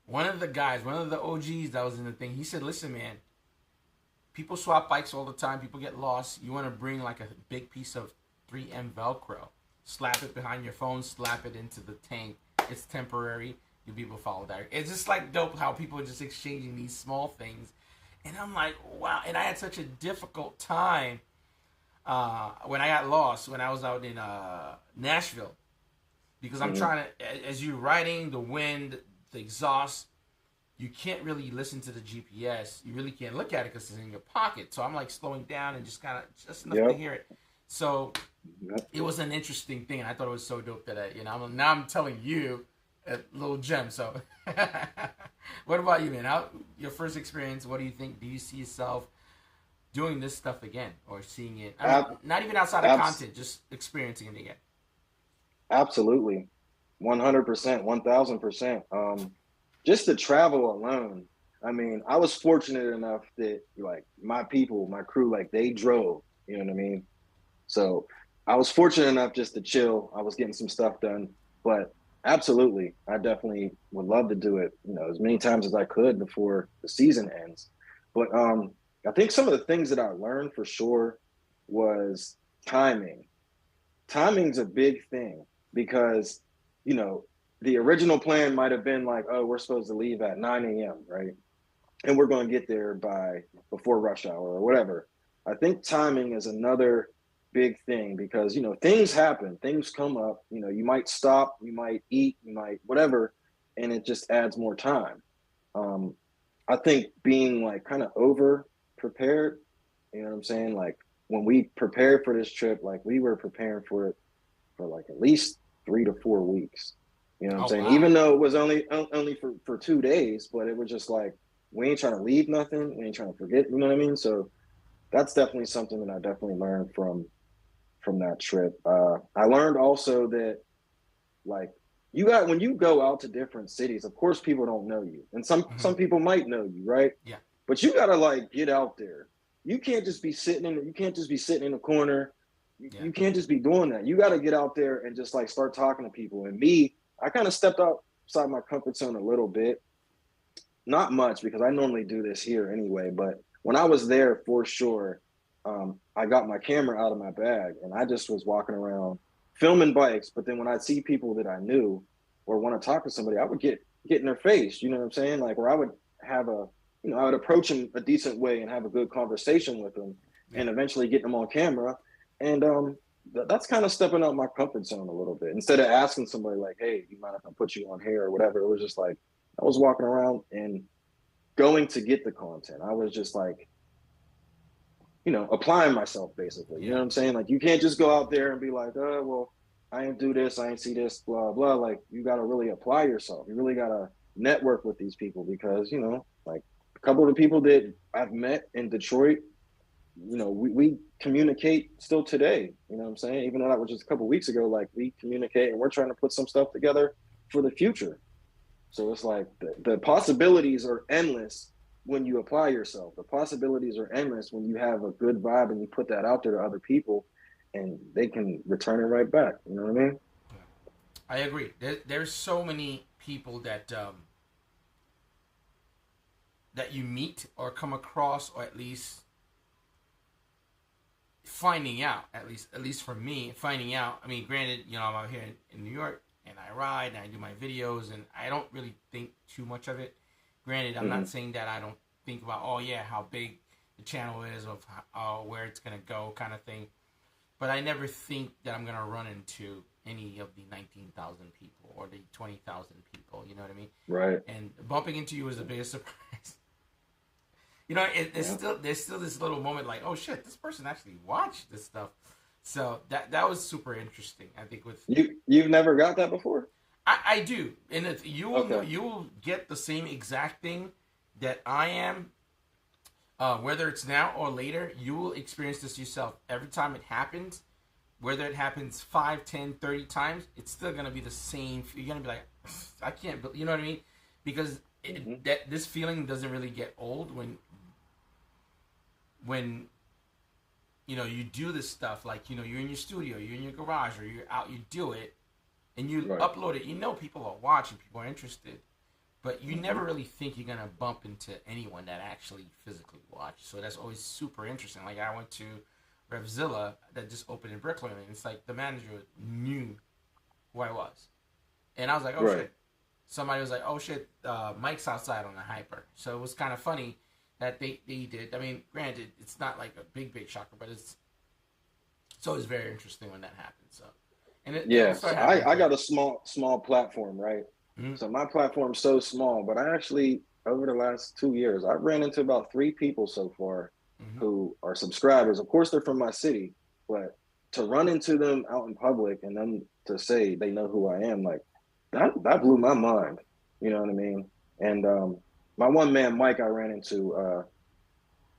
Speaker 4: one of the OGs that was in the thing, he said, "Listen, man, people swap bikes all the time. People get lost. You want to bring like a big piece of 3M Velcro, slap it behind your phone, slap it into the tank. It's temporary. You people follow that." It's just like dope how people are just exchanging these small things. And I'm like, wow. And I had such a difficult time when I got lost when I was out in Nashville. Because I'm trying to, as you're riding, the wind, the exhaust, you can't really listen to the GPS. You really can't look at it because it's in your pocket. So I'm like slowing down and just enough to hear it. So it was an interesting thing. And I thought it was so dope that, now I'm telling you a little gem. So what about you, man? Your first experience, what do you think? Do you see yourself doing this stuff again or seeing it? Not even outside of content, just experiencing it again.
Speaker 5: Absolutely. 100%, 1000%. Just the travel alone. I mean, I was fortunate enough that like my people, my crew, like they drove, you know what I mean? So I was fortunate enough just to chill. I was getting some stuff done, but absolutely, I definitely would love to do it, as many times as I could before the season ends. But I think some of the things that I learned for sure was timing. Timing's a big thing because, the original plan might have been like, oh, we're supposed to leave at 9 a.m., right? And we're going to get there before rush hour or whatever. I think timing is another big thing because, things happen, things come up, you might stop, you might eat, you might whatever, and it just adds more time. I think being like kind of over prepared, you know what I'm saying? Like when we prepared for this trip, like we were preparing for it for like at least 3 to 4 weeks. You know what I'm saying?
Speaker 4: Wow.
Speaker 5: Even though it was only for 2 days, but it was just like, we ain't trying to leave nothing. We ain't trying to forget, you know what I mean? So that's definitely something that I definitely learned from that trip. I learned also that like when you go out to different cities, of course people don't know you. And some people might know you, right?
Speaker 4: Yeah.
Speaker 5: But you gotta like get out there. You can't just be sitting in the corner. You can't just be doing that. You gotta get out there and just like start talking to people. And I kind of stepped outside my comfort zone a little bit. Not much because I normally do this here anyway, but when I was there for sure, I got my camera out of my bag and I just was walking around filming bikes. But then when I'd see people that I knew or want to talk to somebody, I would get in their face, you know what I'm saying? Like, where I would have a I would approach them a decent way and have a good conversation with them, and eventually get them on camera. And that's kind of stepping out my comfort zone a little bit. Instead of asking somebody like, "Hey, do you mind if I put you on here or whatever?" It was just like I was walking around and going to get the content. I was just like, applying myself basically. You know what I'm saying? Like, you can't just go out there and be like, "Oh, well, I ain't do this, I ain't see this, blah, blah." Like, you got to really apply yourself. You really got to network with these people because, like a couple of the people that I've met in Detroit, we communicate still today. You know what I'm saying? Even though that was just a couple of weeks ago, like, we communicate and we're trying to put some stuff together for the future. So it's like the possibilities are endless when you apply yourself. The possibilities are endless when you have a good vibe and you put that out there to other people, and they can return it right back. You know what I mean?
Speaker 4: I agree. There's so many people that that you meet or come across, or at least finding out. At least for me, finding out. I mean, granted, I'm out here in New York, and I ride and I do my videos, and I don't really think too much of it. Granted, I'm not saying that I don't think about, how big the channel is, of where it's going to go, kind of thing. But I never think that I'm going to run into any of the 19,000 people or the 20,000 people, you know what I mean?
Speaker 5: Right.
Speaker 4: And bumping into you was the biggest surprise. There's still this little moment like, oh shit, this person actually watched this stuff. So that was super interesting. I think with
Speaker 5: you've never got that before.
Speaker 4: I do, and you will get the same exact thing that I am. Whether it's now or later, you will experience this yourself. Every time it happens, whether it happens 5, 10, 30 times, it's still gonna be the same. You're gonna be like, I can't, you know what I mean? Because this feeling doesn't really get old when you do this stuff, like, you're in your studio, you're in your garage, or you're out, you do it, and you upload it. People are watching, people are interested, but you never really think you're going to bump into anyone that actually physically watched. So that's always super interesting. Like, I went to Revzilla that just opened in Brooklyn, and it's like the manager knew who I was. And I was like, oh, shit. Somebody was like, oh, shit, Mike's outside on the Hyper. So it was kind of funny that they did. I mean, granted, it's not like a big shocker, but it's always very interesting when that happens. So, and
Speaker 5: I got a small platform, right? Mm-hmm. So my platform's so small, but I actually, over the last 2 years, I've ran into about 3 people so far who are subscribers. Of course, they're from my city, but to run into them out in public and then to say they know who I am, like, that blew my mind. You know what I mean? And my one man, Mike, I ran into,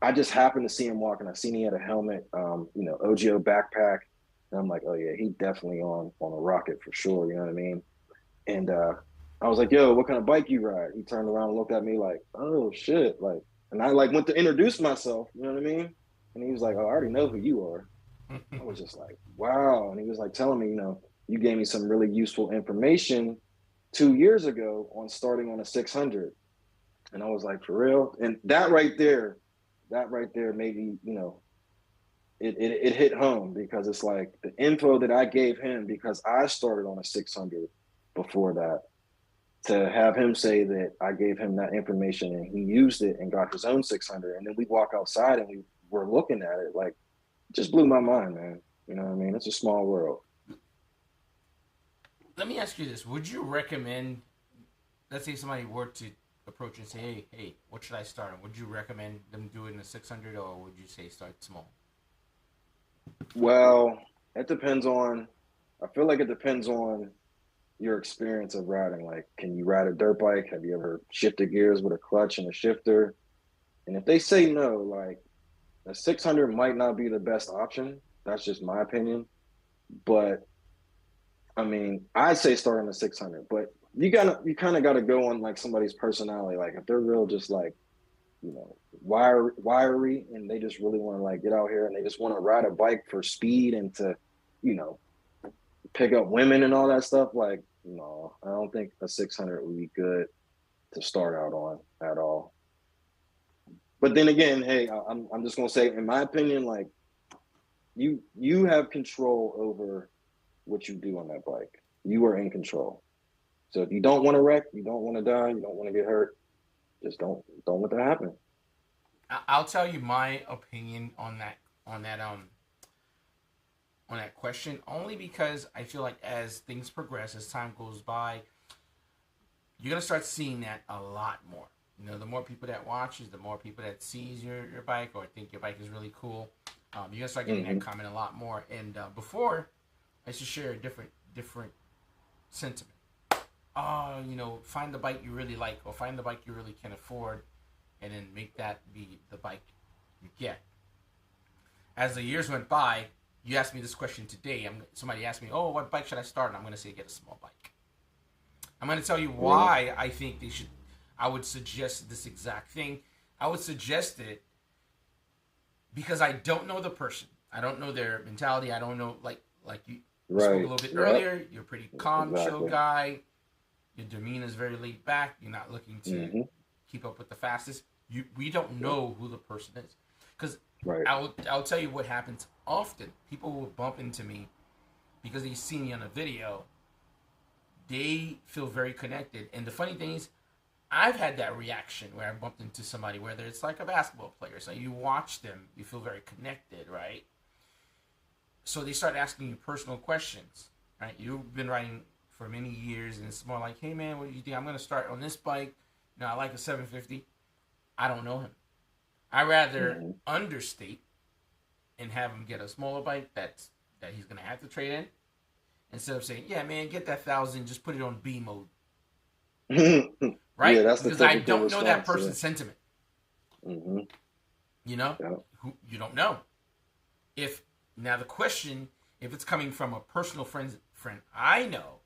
Speaker 5: I just happened to see him walking. I seen he had a helmet, OGO backpack. And I'm like, oh yeah, he definitely on a rocket for sure. You know what I mean? And I was like, yo, what kind of bike you ride? He turned around and looked at me like, oh shit. Like, and I like went to introduce myself, you know what I mean? And he was like, oh, I already know who you are. I was just like, wow. And he was like telling me, you gave me some really useful information 2 years ago on starting on a 600. And I was like, for real? And that right there made me, it hit home, because it's like the info that I gave him, because I started on a 600 before that, to have him say that I gave him that information and he used it and got his own 600. And then we walk outside and we were looking at it, like, it just blew my mind, man. You know what I mean? It's a small world.
Speaker 4: Let me ask you this. Would you recommend, let's say somebody were to approach and say, hey, what should I start on? Would you recommend them do it in a 600, or would you say start small?
Speaker 5: Well, I feel like it depends on your experience of riding. Like, can you ride a dirt bike? Have you ever shifted gears with a clutch and a shifter? And if they say no, like, a 600 might not be the best option. That's just my opinion. But I mean, I'd say start on a 600, but you kind of got to go on like somebody's personality. Like, if they're real, just like, wiry, and they just really want to like get out here and they just want to ride a bike for speed and to, pick up women and all that stuff. Like, no, I don't think a 600 would be good to start out on at all. But then again, hey, I'm just gonna say, in my opinion, like, you have control over what you do on that bike. You are in control. So if you don't want to wreck, you don't want to die, you don't want to get hurt, just don't let that happen.
Speaker 4: I'll tell you my opinion on that question, only because I feel like as things progress, as time goes by, you're gonna start seeing that a lot more. You know, the more people that watches, the more people that sees your bike or think your bike is really cool, you're gonna start getting that comment a lot more. And before, I used to share a different sentiment. Oh, you know, find the bike you really like, or find the bike you really can afford, and then make that be the bike you get. As the years went by, you asked me this question today. Somebody asked me, "Oh, what bike should I start?" And I'm going to say, get a small bike. I'm going to tell you why I think they should. I would suggest this exact thing. I would suggest it because I don't know the person. I don't know their mentality. I don't know, like you spoke a little bit earlier. You're a pretty calm, chill guy. Your demeanor is very laid back. You're not looking to keep up with the fastest. We don't know who the person is, because I'll tell you what happens often. People will bump into me because they see me on a video. They feel very connected, and the funny thing is, I've had that reaction where I bumped into somebody, whether it's like a basketball player. So you watch them, you feel very connected, right? So they start asking you personal questions, right? You've been riding for many years, and it's more like, hey man, what do you think? I'm going to start on this bike. You know, I like a 750. I don't know him. I rather understate and have him get a smaller bike that he's going to have to trade in, instead of saying, yeah man, get that 1,000, just put it on B mode. Right?
Speaker 5: Yeah, that's
Speaker 4: because I don't know that person's sentiment.
Speaker 5: Mm-hmm.
Speaker 4: You know? Yeah. Who you don't know. Now the question, if it's coming from a personal friend I know,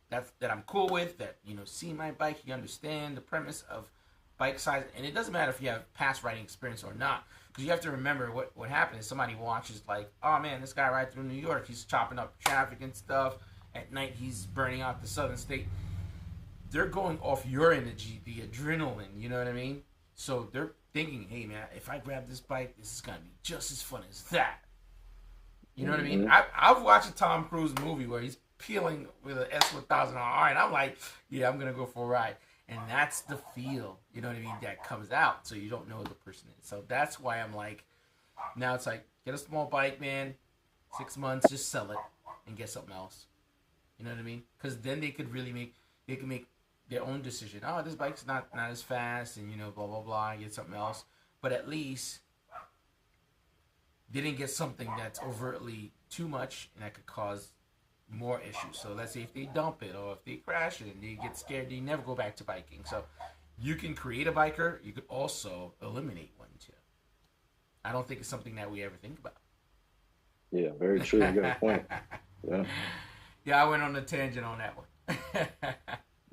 Speaker 4: that I'm cool with, that, you know, see my bike, you understand the premise of bike size, and it doesn't matter if you have past riding experience or not, because you have to remember what happened is somebody watches like, oh man, this guy rides through New York, he's chopping up traffic and stuff, at night he's burning out the southern state. They're going off your energy, the adrenaline, you know what I mean? So they're thinking, hey man, if I grab this bike, this is gonna be just as fun as that. You know what I mean? I've watched a Tom Cruise movie where he's peeling with an S1000RR, and I'm like, yeah, I'm gonna go for a ride. And that's the feel, you know what I mean, that comes out. So you don't know who the person is. So that's why I'm like, now it's like, get a small bike, man. 6 months, just sell it and get something else. You know what I mean? Because then they could make their own decision. Oh, this bike's not as fast, and, you know, blah blah blah. Get something else. But at least they didn't get something that's overtly too much and that could cause more issues. So let's say if they dump it or if they crash it and they get scared, they never go back to biking. So you can create a biker. You could also eliminate one too. I don't think it's something that we ever think about.
Speaker 5: Yeah, very true. You got a point. Yeah.
Speaker 4: Yeah, I went on a tangent on that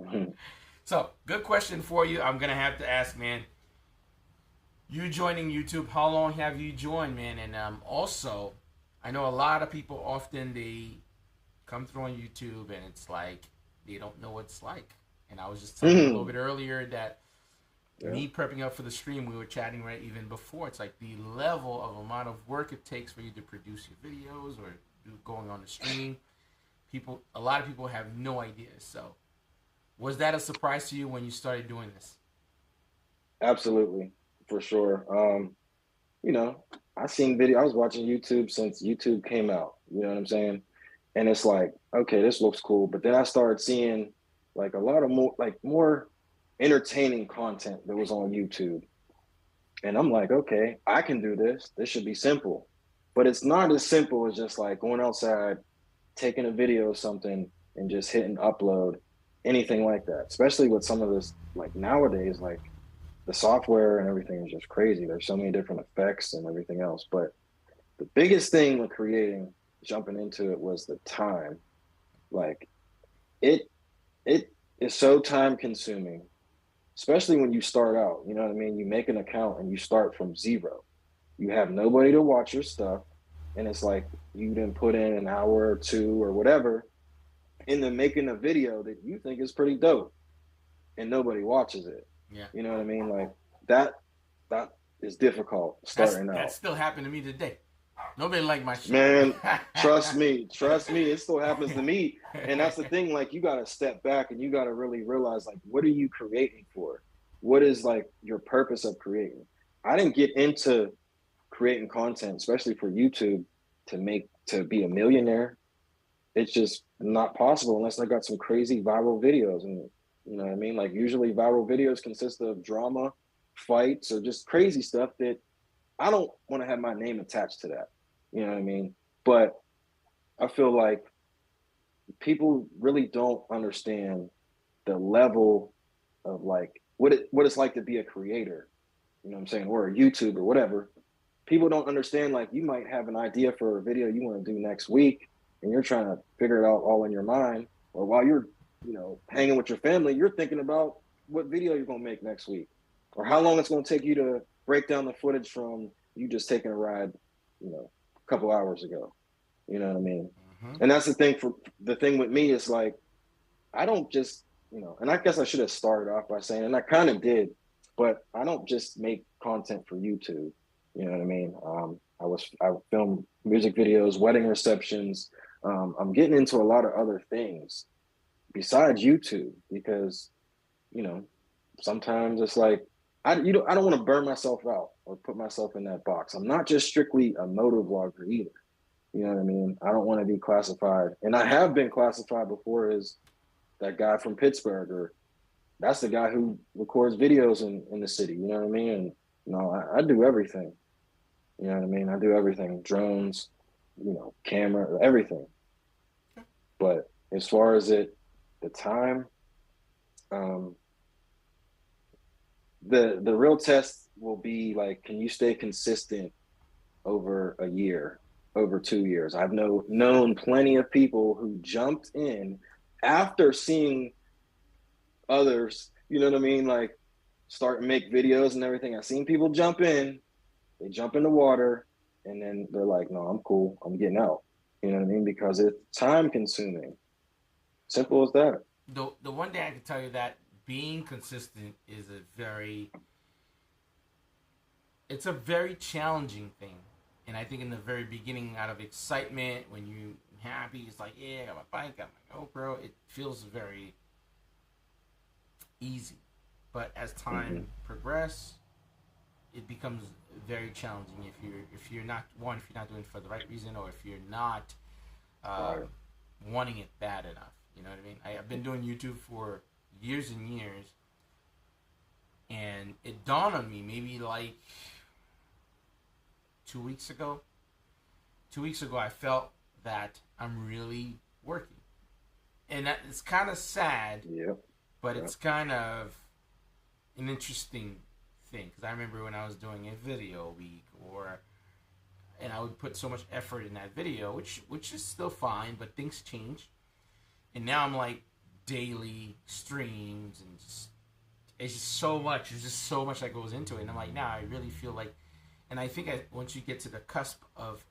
Speaker 4: one. So, good question for you. I'm going to have to ask, man, you joining YouTube, how long have you joined, man? And also, I know a lot of people often, they come through on YouTube and it's like, they don't know what it's like. And I was just telling you a little bit earlier that me prepping up for the stream, we were chatting right even before. It's like the level of amount of work it takes for you to produce your videos or going on the stream. A lot of people have no idea. So was that a surprise to you when you started doing this?
Speaker 5: Absolutely, for sure. You know, I was watching YouTube since YouTube came out, you know what I'm saying? And it's like, okay, this looks cool. But then I started seeing like a lot of more entertaining content that was on YouTube. And I'm like, okay, I can do this. This should be simple. But it's not as simple as just like going outside, taking a video of something and just hitting upload, anything like that. Especially with some of this, like nowadays, like the software and everything is just crazy. There's so many different effects and everything else. But the biggest thing with jumping into it was the time. Like it is so time consuming, especially when you start out, you know what I mean? You make an account and you start from zero. You have nobody to watch your stuff. And it's like you didn't put in an hour or two or whatever into making a video that you think is pretty dope and nobody watches it.
Speaker 4: Yeah.
Speaker 5: You know what I mean? Like that is difficult starting out.
Speaker 4: That still happened to me today. Nobody liked my shit.
Speaker 5: Man, trust me, it still happens to me. And that's the thing, like you got to step back and you got to really realize like, what are you creating for? what is like your purpose of creating? I didn't get into creating content, especially for YouTube, to be a millionaire. It's just not possible unless I got some crazy viral videos. And you know what I mean? Like usually viral videos consist of drama, fights, or just crazy stuff that I don't want to have my name attached to that. You know what I mean? But I feel like people really don't understand the level of like what it's like to be a creator. You know what I'm saying? Or a YouTuber, whatever. People don't understand, like, you might have an idea for a video you want to do next week and you're trying to figure it out all in your mind, or while you're, you know, hanging with your family, you're thinking about what video you're going to make next week, or how long it's going to take you to break down the footage from you just taking a ride, you know, a couple hours ago. You know what I mean? And that's the thing with me is like, I don't just, you know, and I guess I should have started off by saying, and I kind of did, but I don't just make content for YouTube. You know what I mean? I film music videos, wedding receptions. I'm getting into a lot of other things besides YouTube because, you know, sometimes it's like, I don't want to burn myself out or put myself in that box. I'm not just strictly a motor vlogger either. You know what I mean? I don't want to be classified, and I have been classified before as that guy from Pittsburgh, or that's the guy who records videos in the city. You know what I mean? And no, I do everything. You know what I mean? I do everything. Drones, you know, camera, everything. But as far as the time, the real test will be like, can you stay consistent over a year, over 2 years? I've known plenty of people who jumped in after seeing others, you know what I mean, like start and make videos and everything. I've seen people jump in, they jump in the water, and then they're like, no, I'm cool, I'm getting out. You know what I mean? Because it's time consuming. Simple as that.
Speaker 4: The one day I can tell you that being consistent is it's a very challenging thing. And I think in the very beginning, out of excitement, when you're happy, it's like, yeah, I got my bike, got my GoPro, it feels very easy. But as time progresses, it becomes very challenging if you're not doing it for the right reason, or if you're not wanting it bad enough. You know what I mean? I've been doing YouTube for years and years, and it dawned on me maybe like 2 weeks ago. 2 weeks ago, I felt that I'm really working, and that it's kind of sad. But it's kind of an interesting thing, because I remember when I was doing a video a week, and I would put so much effort in that video, which is still fine, but things change, and now I'm like daily streams, and it's just so much. There's just so much that goes into it, and I'm like, now I really feel like, and I think once you get to the cusp of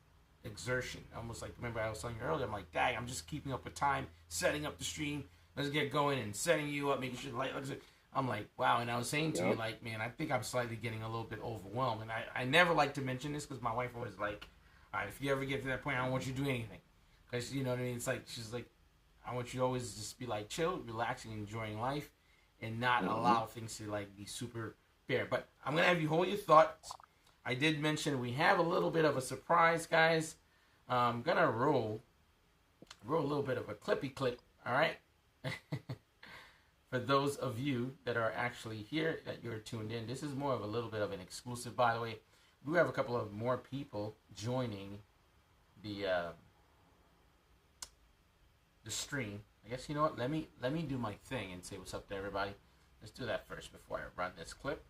Speaker 4: exertion, almost like, remember I was telling you earlier, I'm like, dang, I'm just keeping up with time, setting up the stream, let's get going, and setting you up, making sure the light looks good. I'm like, wow. And I was saying to you, like, man, I think I'm slightly getting a little bit overwhelmed. And I never like to mention this because my wife always like, all right, if you ever get to that point, I don't want you to do anything. Because, you know what I mean? It's like, she's like, I want you to always just be like chill, relaxing, enjoying life, and not allow things to like be super fair. But I'm going to have you hold your thoughts. I did mention we have a little bit of a surprise, guys. I'm going to roll a little bit of a clippy clip, all right? For those of you that are actually here, that you're tuned in, this is more of a little bit of an exclusive, by the way. We have a couple of more people joining the stream. I guess, you know what, let me do my thing and say what's up to everybody. Let's do that first before I run this clip.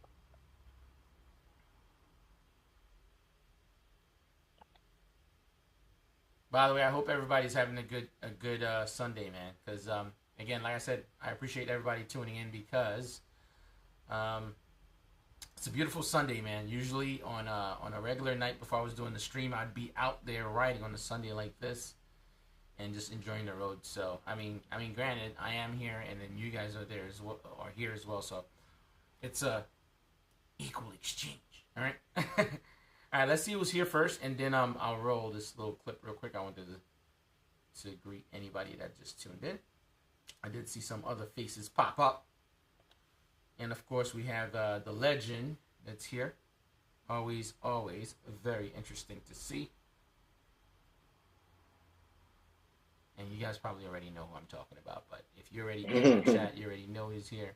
Speaker 4: By the way, I hope everybody's having a good Sunday, man. Because again, like I said, I appreciate everybody tuning in because it's a beautiful Sunday, man. Usually on a regular night before I was doing the stream, I'd be out there riding on a Sunday like this and just enjoying the road. So I mean, granted, I am here, and then you guys are there as well, are here as well. So it's a equal exchange. All right. All right, let's see who's here first, and then I'll roll this little clip real quick. I wanted to greet anybody that just tuned in. I did see some other faces pop up. And of course, we have the legend that's here. Always very interesting to see. And you guys probably already know who I'm talking about, but if you're already in the chat, you already know he's here.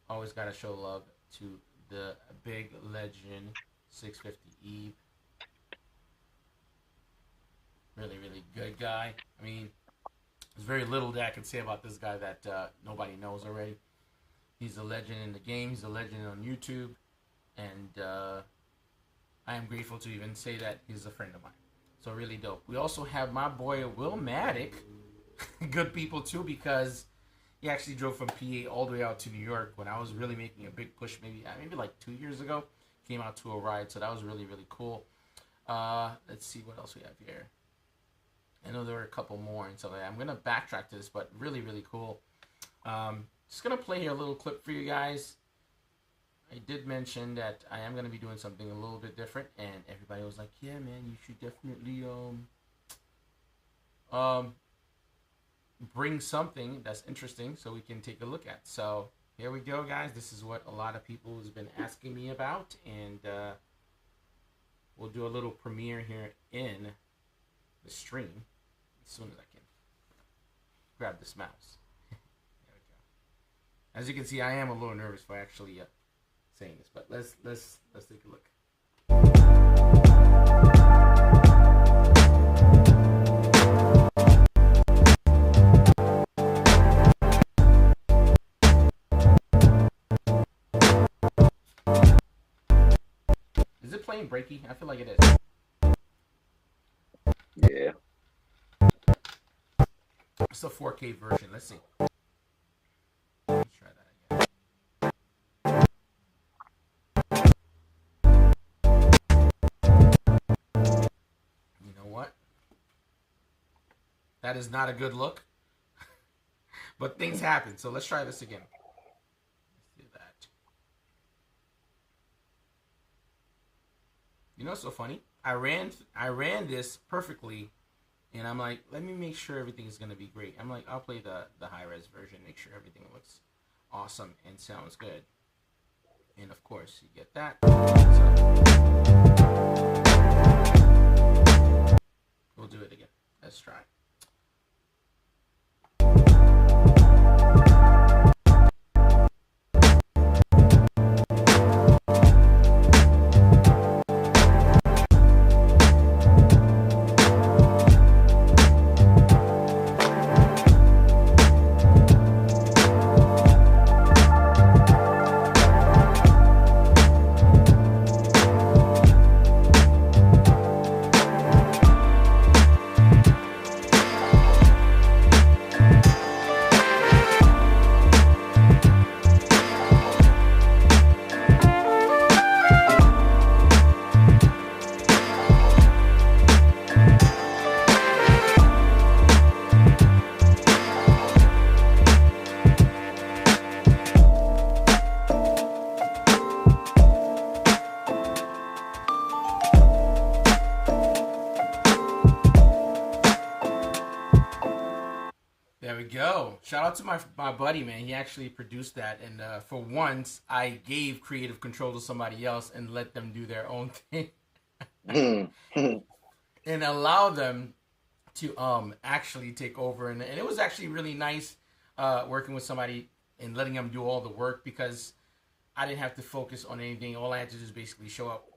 Speaker 4: Always got to show love to the big legend 650 Eve. Really, really good guy. I mean, there's very little that I can say about this guy that nobody knows already. He's a legend in the game. He's a legend on YouTube. And I am grateful to even say that he's a friend of mine. So really dope. We also have my boy Will Maddock. Good people too, because he actually drove from PA all the way out to New York when I was really making a big push, maybe like 2 years ago. Came out to a ride, so that was really, really cool. Let's see what else we have here. I know there were a couple more and stuff like that. I'm gonna backtrack to this, but really, really cool. Just gonna play here a little clip for you guys. I did mention that I am gonna be doing something a little bit different, and everybody was like, "Yeah, man, you should definitely bring something that's interesting so we can take a look at." So here we go, guys. This is what a lot of people has been asking me about, and we'll do a little premiere here in the stream as soon as I can grab this mouse. There we go. As you can see, I am a little nervous for actually saying this, but let's take a look. Is it playing breaky? I feel like it is.
Speaker 5: Yeah.
Speaker 4: It's the 4K version. Let's see. Let's try that again. You know what? That is not a good look. But things happen. So let's try this again. Let's do that. You know what's so funny? I ran this perfectly, and I'm like, let me make sure everything's gonna be great. I'm like, I'll play the high-res version, make sure everything looks awesome and sounds good. And of course, you get that. So, we'll do it again. Let's try. There we go. Shout out to my buddy, man. He actually produced that. And for once, I gave creative control to somebody else and let them do their own thing. And allow them to actually take over. And it was actually really nice working with somebody and letting them do all the work, because I didn't have to focus on anything. All I had to do is basically show up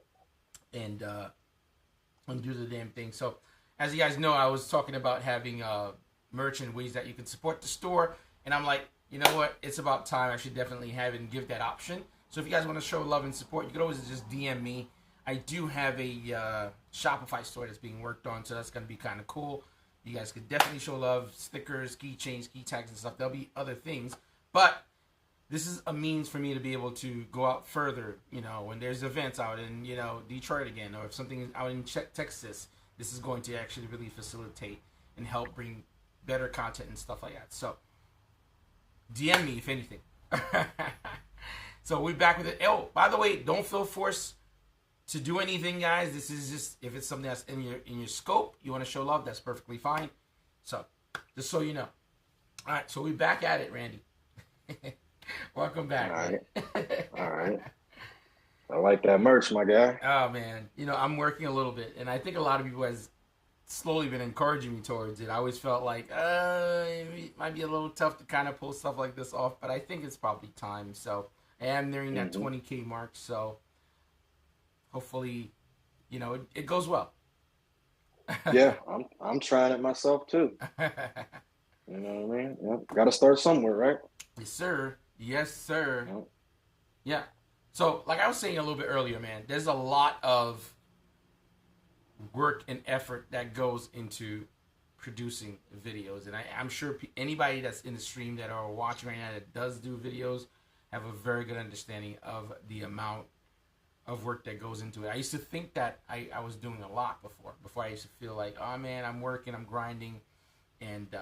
Speaker 4: and do the damn thing. So as you guys know, I was talking about having merch and ways that you can support the store, and I'm like, you know what, it's about time. I should definitely have it and give that option. So if you guys want to show love and support, you can always just DM me. I do have a Shopify store that's being worked on, so that's going to be kind of cool. You guys could definitely show love. Stickers, keychains, key tags and stuff. There'll be other things, but this is a means for me to be able to go out further, you know, when there's events out in, you know, Detroit again, or if something is out in Texas. This is going to actually really facilitate and help bring better content and stuff like that. So DM me if anything. So we're back with it. Oh, by the way, don't feel forced to do anything, guys. This is just, if it's something that's in your scope, you want to show love, that's perfectly fine. So just so you know. All right, so we're back at it, Randy. Welcome back,
Speaker 5: All
Speaker 4: man.
Speaker 5: right. All right. I like that merch, my guy.
Speaker 4: Oh man, I'm working a little bit, and I think a lot of people has slowly been encouraging me towards it. I always felt like it might be a little tough to kind of pull stuff like this off, but I think it's probably time. So I am nearing that 20K mark, so hopefully, it goes well.
Speaker 5: Yeah, I'm trying it myself too. You know what I mean? Yep. Got to start somewhere, right?
Speaker 4: Yes, sir. Yes, sir.
Speaker 5: Yep.
Speaker 4: Yeah. So, like I was saying a little bit earlier, man, there's a lot of work and effort that goes into producing videos, and I'm sure anybody that's in the stream that are watching right now that does do videos have a very good understanding of the amount of work that goes into it. I used to think that I was doing a lot before I used to feel like, oh man, I'm working, I'm grinding, and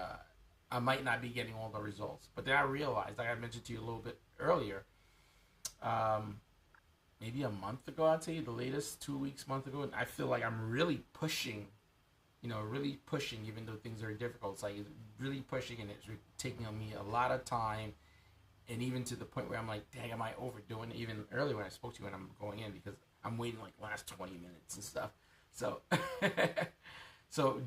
Speaker 4: I might not be getting all the results. But then I realized, like I mentioned to you a little bit earlier, maybe a month ago, I'd say, the latest 2 weeks, month ago, and I feel like I'm really pushing, even though things are difficult. It's like it's really pushing, and it's taking on me a lot of time, and even to the point where I'm like, dang, am I overdoing it? Even earlier when I spoke to you when I'm going in, because I'm waiting like last 20 minutes and stuff. So, so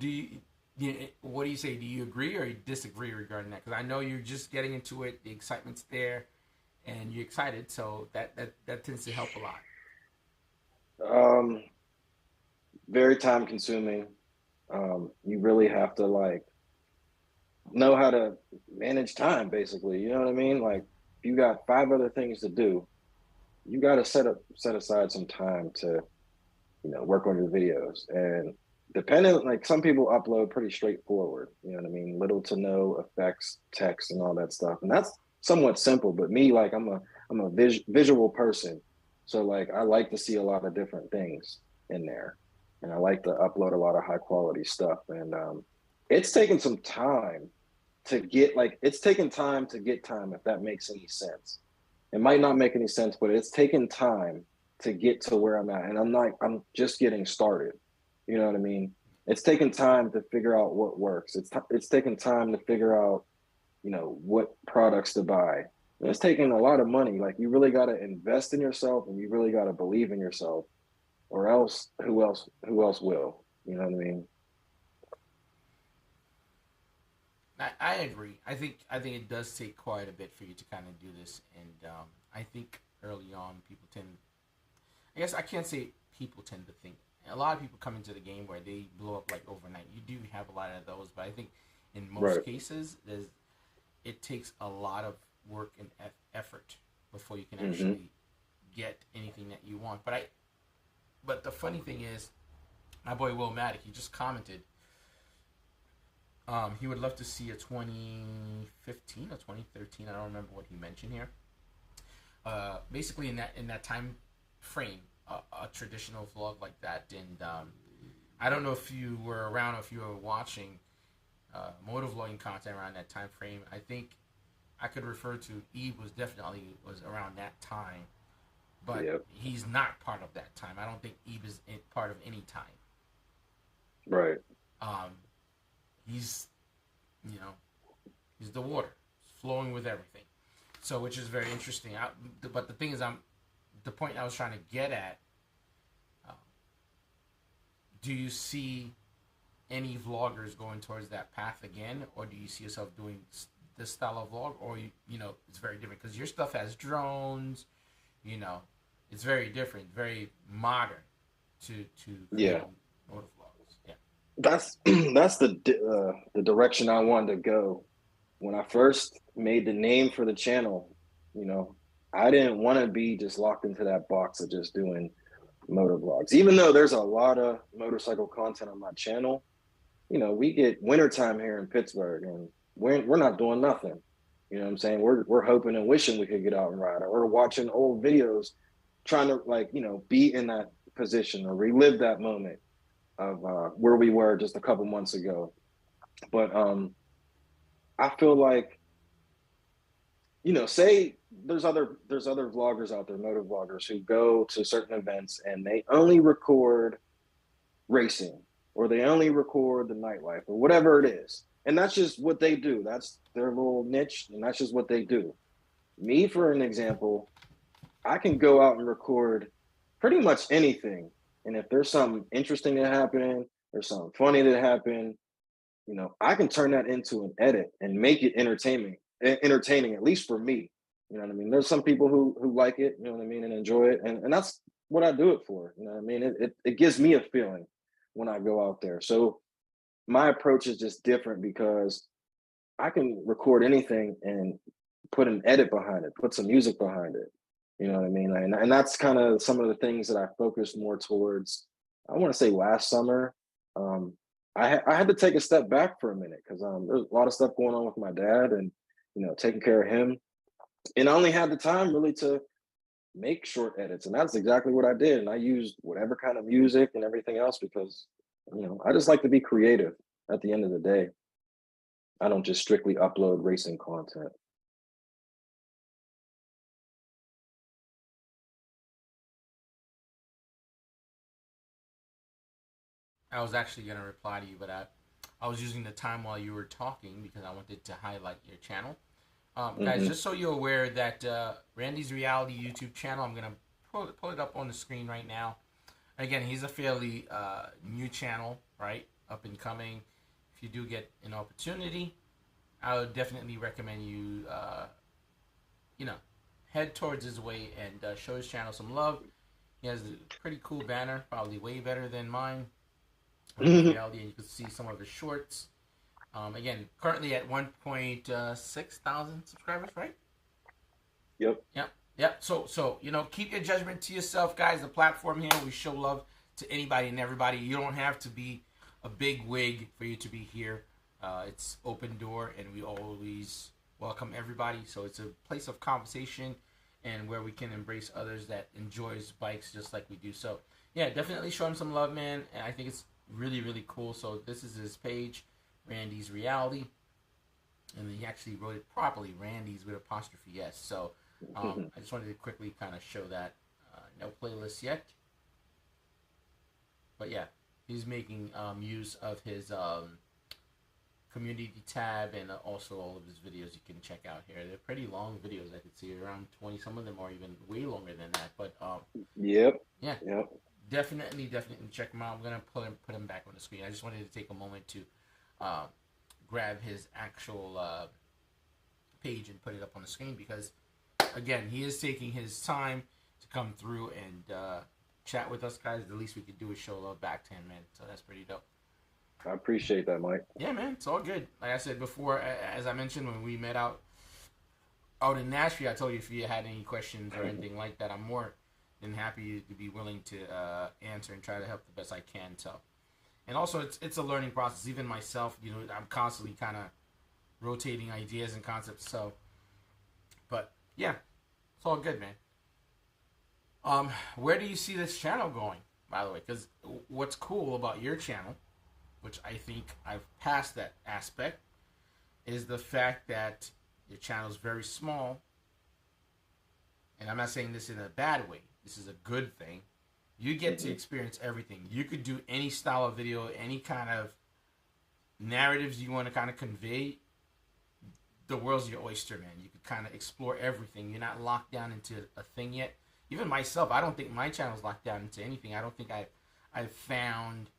Speaker 4: what do you say? Do you agree or you disagree regarding that? Because I know you're just getting into it, the excitement's there, and you're excited, so that tends to help a lot.
Speaker 5: Very time consuming. You really have to know how to manage time, basically. You know what I mean? Like, if you got 5 other things to do, you got to set aside some time to, work on your videos. And depending, like, some people upload pretty straightforward. You know what I mean? Little to no effects, text, and all that stuff, and that's somewhat simple. But me, like, I'm a visual person, so like I like to see a lot of different things in there, and I like to upload a lot of high quality stuff. And it's taken some time to get time, if that makes any sense. It might not make any sense, but it's taken time to get to where I'm at, and I'm just getting started. You know what I mean? It's taken time to figure out what works. It's taken time to figure out, what products to buy. And it's taking a lot of money. Like, you really got to invest in yourself, and you really got to believe in yourself, or else who else will? You know what I mean?
Speaker 4: I agree. I think it does take quite a bit for you to kind of do this, and I think early on people tend. I guess I can't say people tend to think. A lot of people come into the game where they blow up like overnight. You do have a lot of those, but I think in most cases, it takes a lot of work and effort before you can actually get anything that you want. But the funny thing is, my boy Will Maddock, he just commented. He would love to see a 2015 or 2013. I don't remember what he mentioned here. Basically, in that time frame, a traditional vlog like that. And I don't know if you were around or if you were watching motovlogging content around that time frame. I think I could refer to Eve was around that time, but he's not part of that time. I don't think Eve is part of any time.
Speaker 5: Right.
Speaker 4: He's the water, flowing with everything. So, which is very interesting. But the thing is, the point I was trying to get at. Do you see any vloggers going towards that path again, or do you see yourself doing this style of vlog, or it's very different because your stuff has drones, it's very different, very modern to motovlogs. Yeah.
Speaker 5: That's the direction I wanted to go when I first made the name for the channel. I didn't want to be just locked into that box of just doing motovlogs, even though there's a lot of motorcycle content on my channel. We get wintertime here in Pittsburgh, and we're not doing nothing. You know what I'm saying? We're hoping and wishing we could get out and ride, or we're watching old videos, trying to be in that position or relive that moment of where we were just a couple months ago. But I feel like, say there's other vloggers out there, motor vloggers, who go to certain events and they only record racing, or they only record the nightlife, or whatever it is. And that's just what they do. That's their little niche, and that's just what they do. Me, for an example, I can go out and record pretty much anything. And if there's something interesting that happened, there's something funny that happened, you know, I can turn that into an edit and make it entertaining, at least for me. You know what I mean? There's some people who like it, you know what I mean, and enjoy it. And that's what I do it for. You know what I mean? It gives me a feeling when I go out there. So my approach is just different because I can record anything and put an edit behind it, put some music behind it. You know what I mean? And that's kind of some of the things that I focused more towards. I want to say last summer. Um, I had to take a step back for a minute because there's a lot of stuff going on with my dad and, you know, taking care of him. And I only had the time really to make short edits. And that's exactly what I did. And I used whatever kind of music and everything else because, you know, I just like to be creative at the end of the day. I don't just strictly upload racing content.
Speaker 4: I was actually going to reply to you, but I was using the time while you were talking because I wanted to highlight your channel. Guys, just so you're aware that Randy's Reality YouTube channel, I'm going to pull it up on the screen right now. Again, he's a fairly new channel, right? Up and coming. If you do get an opportunity, I would definitely recommend you, you know, head towards his way and show his channel some love. He has a pretty cool banner, probably way better than mine. Reality, and you can see some of his shorts. Again, currently at 1.6 thousand subscribers, right?
Speaker 5: Yep.
Speaker 4: Yep. So you know, keep your judgment to yourself, guys. The platform here, we show love to anybody and everybody. You don't have to be a big wig for you to be here. It's open door, and we always welcome everybody. So it's a place of conversation and where we can embrace others that enjoys bikes just like we do. So yeah, definitely show him some love, man. And I think it's really cool. So this is his page, Randy's Reality, and he actually wrote it properly, Randy's with apostrophe S. So I just wanted to quickly kind of show that. No playlist yet, but yeah, he's making use of his community tab and also all of his videos you can check out here. They're pretty long videos. I could see around 20. Some of them are even way longer than that. But
Speaker 5: Yep.
Speaker 4: Definitely check him out. I'm gonna put him back on the screen. I just wanted to take a moment to grab his actual page and put it up on the screen because, again, he is taking his time to come through and chat with us, guys. The least we could do is show love back to him, man. So that's pretty dope.
Speaker 5: I appreciate that, Mike.
Speaker 4: Yeah, man, it's all good. Like I said before, as I mentioned when we met out in Nashville, I told you if you had any questions or anything like that, I'm more than happy to be willing to answer and try to help the best I can. So, and also it's a learning process. Even myself, you know, I'm constantly kind of rotating ideas and concepts. So, but yeah, it's all good, man. Where do you see this channel going, by the way? Because what's cool about your channel, which I think I've passed that aspect, is the fact that your channel is very small. And I'm not saying this in a bad way. This is a good thing. You get to experience everything. You could do any style of video, any kind of narratives you want to kind of convey. The world's your oyster, man. You could kind of explore everything. You're not locked down into a thing yet. Even myself, I don't think my channel's locked down into anything. I don't think I've found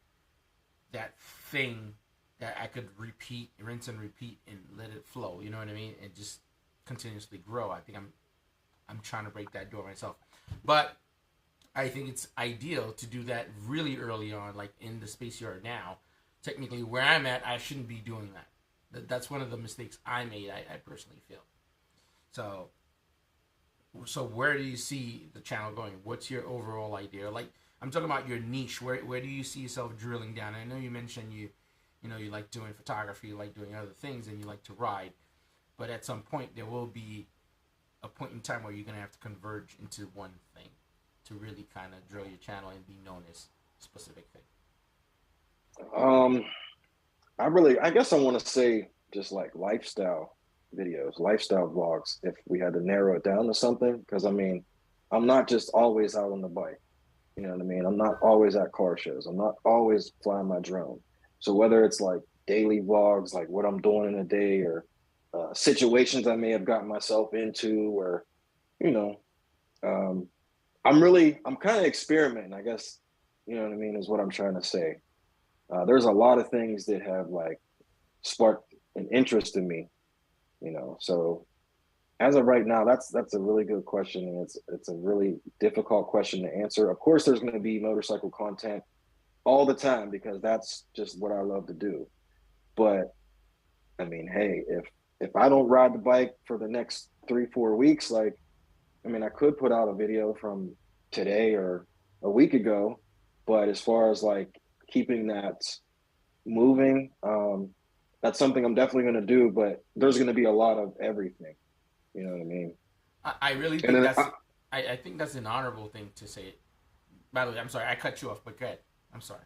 Speaker 4: that thing that I could repeat, rinse and repeat, and let it flow. You know what I mean? And just continuously grow. I think I'm trying to break that door myself. But I think it's ideal to do that really early on, like in the space you are now. Technically, where I'm at, I shouldn't be doing that. That's one of the mistakes I made, I personally feel. So where do you see the channel going? What's your overall idea? Like, I'm talking about your niche. Where do you see yourself drilling down? I know you mentioned you like doing photography, you like doing other things, and you like to ride. But at some point, there will be a point in time where you're going to have to converge into one thing to really kind of drill your channel and be known as a specific thing.
Speaker 5: I guess I want to say just like lifestyle videos, lifestyle vlogs, if we had to narrow it down to something. Because I mean, I'm not just always out on the bike. You know what I mean? I'm not always at car shows. I'm not always flying my drone. So whether it's like daily vlogs, like what I'm doing in a day, or situations I may have gotten myself into, or you know, I'm kind of experimenting, I guess, you know what I mean, is what I'm trying to say. There's a lot of things that have like sparked an interest in me, you know. So as of right now, that's a really good question, and it's a really difficult question to answer. Of course, there's going to be motorcycle content all the time because that's just what I love to do. But I mean, hey, if I don't ride the bike for the next 3-4 weeks, like, I mean, I could put out a video from today or a week ago, but as far as like keeping that moving, that's something I'm definitely going to do. But there's going to be a lot of everything. You know what I mean?
Speaker 4: I really think I think that's an honorable thing to say. By the way, I'm sorry, I cut you off, but go ahead. I'm sorry.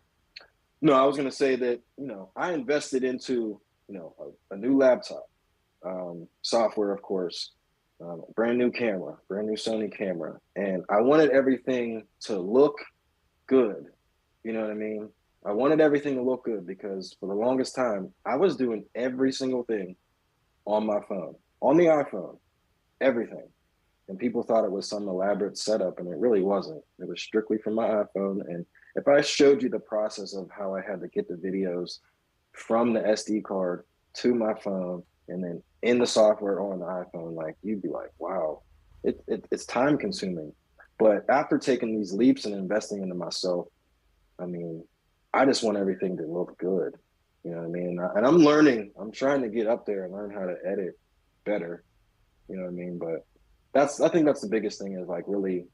Speaker 5: No, I was going to say that, you know, I invested into, you know, a new laptop, software, of course, brand new camera, brand new Sony camera. And I wanted everything to look good. You know what I mean? I wanted everything to look good because for the longest time, I was doing every single thing on my phone, on the iPhone, everything. And people thought it was some elaborate setup, and it really wasn't. It was strictly from my iPhone. And if I showed you the process of how I had to get the videos from the SD card to my phone and then in the software on the iPhone, like, you'd be like, wow, it's time consuming. But after taking these leaps and investing into myself, I mean, I just want everything to look good. You know what I mean? And I'm learning. I'm trying to get up there and learn how to edit better. You know what I mean? But I think that's the biggest thing, is like really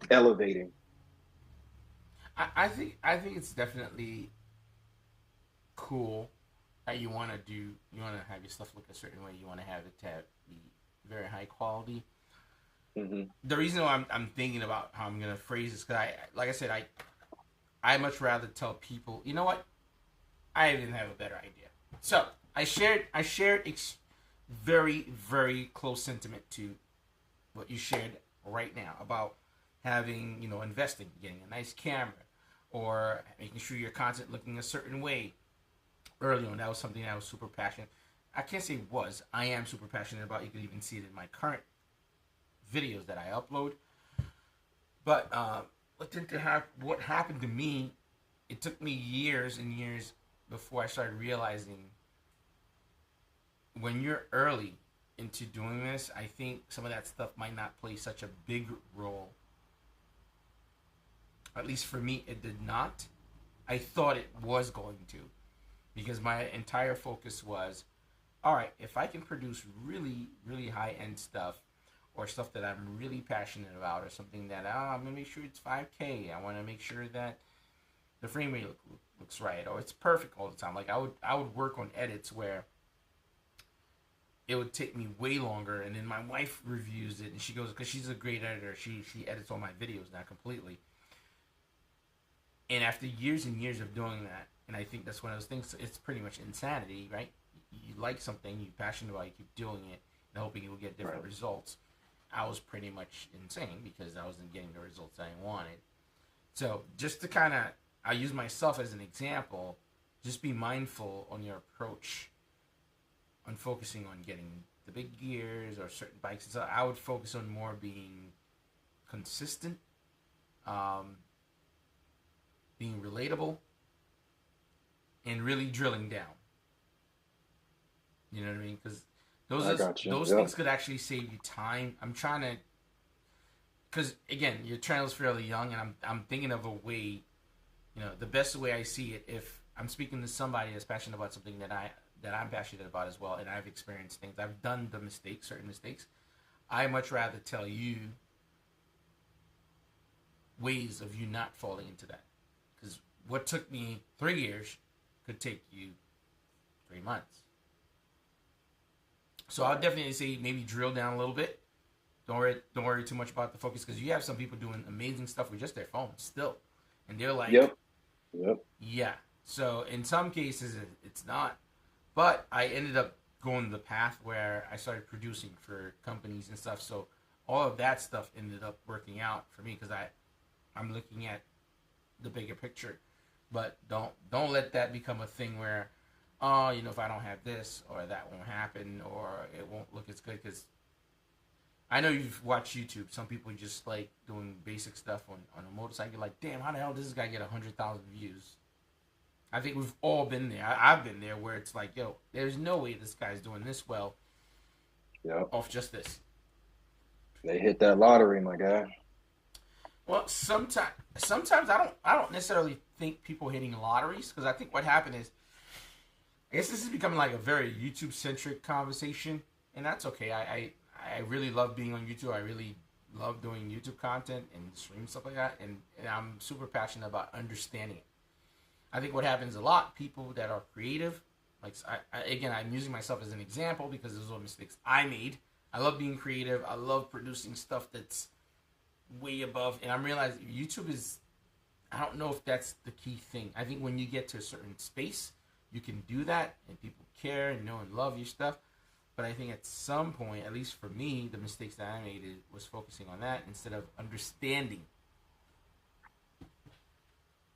Speaker 5: elevating.
Speaker 4: I think it's definitely cool that you want to have your stuff look a certain way. You want to have it to be very high quality.
Speaker 5: Mm-hmm.
Speaker 4: The reason why I'm thinking about how I'm gonna phrase this, because like I said, I much rather tell people, you know what, I even have a better idea. So I shared very, very close sentiment to what you shared right now about having, you know, investing, getting a nice camera, or making sure your content looking a certain way. Early on, that was something I was super passionate. I can't say was. I am super passionate about. You can even see it in my current videos that I upload. But what happened to me, it took me years and years before I started realizing when you're early into doing this, I think some of that stuff might not play such a big role. At least for me, it did not. I thought it was going to, because my entire focus was, all right, if I can produce really, really high-end stuff, or stuff that I'm really passionate about, or something that I'm going to make sure it's 5K. I want to make sure that the frame rate looks right, or it's perfect all the time. Like I would work on edits where it would take me way longer, and then my wife reviews it, and she goes, because she's a great editor, she edits all my videos now completely. And after years and years of doing that, and I think that's one of those things, it's pretty much insanity, right? You like something, you're passionate about it, you keep doing it, and hoping you will get different results. I was pretty much insane because I wasn't getting the results I wanted. So just to kind of, I use myself as an example, just be mindful on your approach on focusing on getting the big gears or certain bikes. So I would focus on more being consistent, being relatable, and really drilling down. You know what I mean? Because those things could actually save you time. I'm trying to, because again, your channel is fairly young, and I'm thinking of a way, you know, the best way I see it, if I'm speaking to somebody that's passionate about something that I'm passionate about as well, and I've experienced things, I've done the mistakes, certain mistakes, I much rather tell you ways of you not falling into that. Because what took me 3 years could take you 3 months. So I'll definitely say maybe drill down a little bit. Don't worry too much about the focus, because you have some people doing amazing stuff with just their phones still, and they're like,
Speaker 5: yep,
Speaker 4: yeah. So in some cases it's not, but I ended up going the path where I started producing for companies and stuff. So all of that stuff ended up working out for me, because I'm looking at the bigger picture. But don't let that become a thing where, oh, you know, if I don't have this or that won't happen or it won't look as good. Because I know you've watched YouTube. Some people just like doing basic stuff on a motorcycle. Like, damn, how the hell does this guy get 100,000 views? I think we've all been there. I've been there where it's like, yo, there's no way this guy's doing this well off just this.
Speaker 5: They hit that lottery, my guy.
Speaker 4: Well, sometimes I don't necessarily think people hitting lotteries, because I think what happened is, I guess this is becoming like a very YouTube centric conversation, and that's okay. I really love being on YouTube. I really love doing YouTube content and stream stuff like that, and I'm super passionate about understanding it. I think what happens a lot, people that are creative, like again, I'm using myself as an example because those are mistakes I made. I love being creative. I love producing stuff that's way above, and I'm realizing YouTube is, I don't know if that's the key thing. I think when you get to a certain space, you can do that, and people care and know and love your stuff. But I think at some point, at least for me, the mistakes that I made was focusing on that instead of understanding.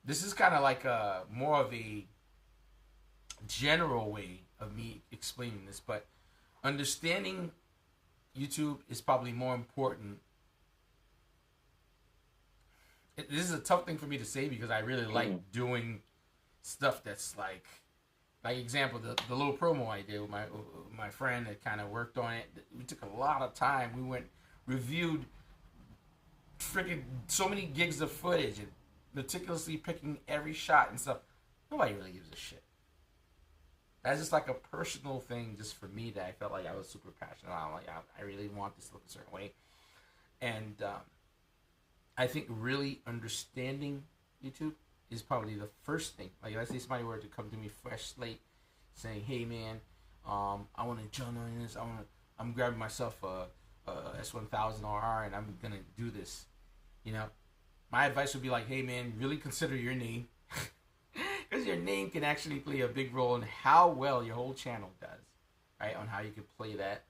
Speaker 4: This is kind of like more of a general way of me explaining this, but understanding YouTube is probably more important. This is a tough thing for me to say because I really like doing stuff that's like example, the little promo I did with my friend that kind of worked on it. We took a lot of time. We went, reviewed freaking so many gigs of footage and meticulously picking every shot and stuff. Nobody really gives a shit. That's just like a personal thing just for me that I felt like I was super passionate about. I'm like, I really want this to look a certain way. And I think really understanding YouTube is probably the first thing. Like, let's say somebody were to come to me fresh slate saying, hey man, I want to jump on this. I'm grabbing myself a S1000RR and I'm going to do this. You know, my advice would be like, hey man, really consider your name. Because your name can actually play a big role in how well your whole channel does, right? On how you can play that.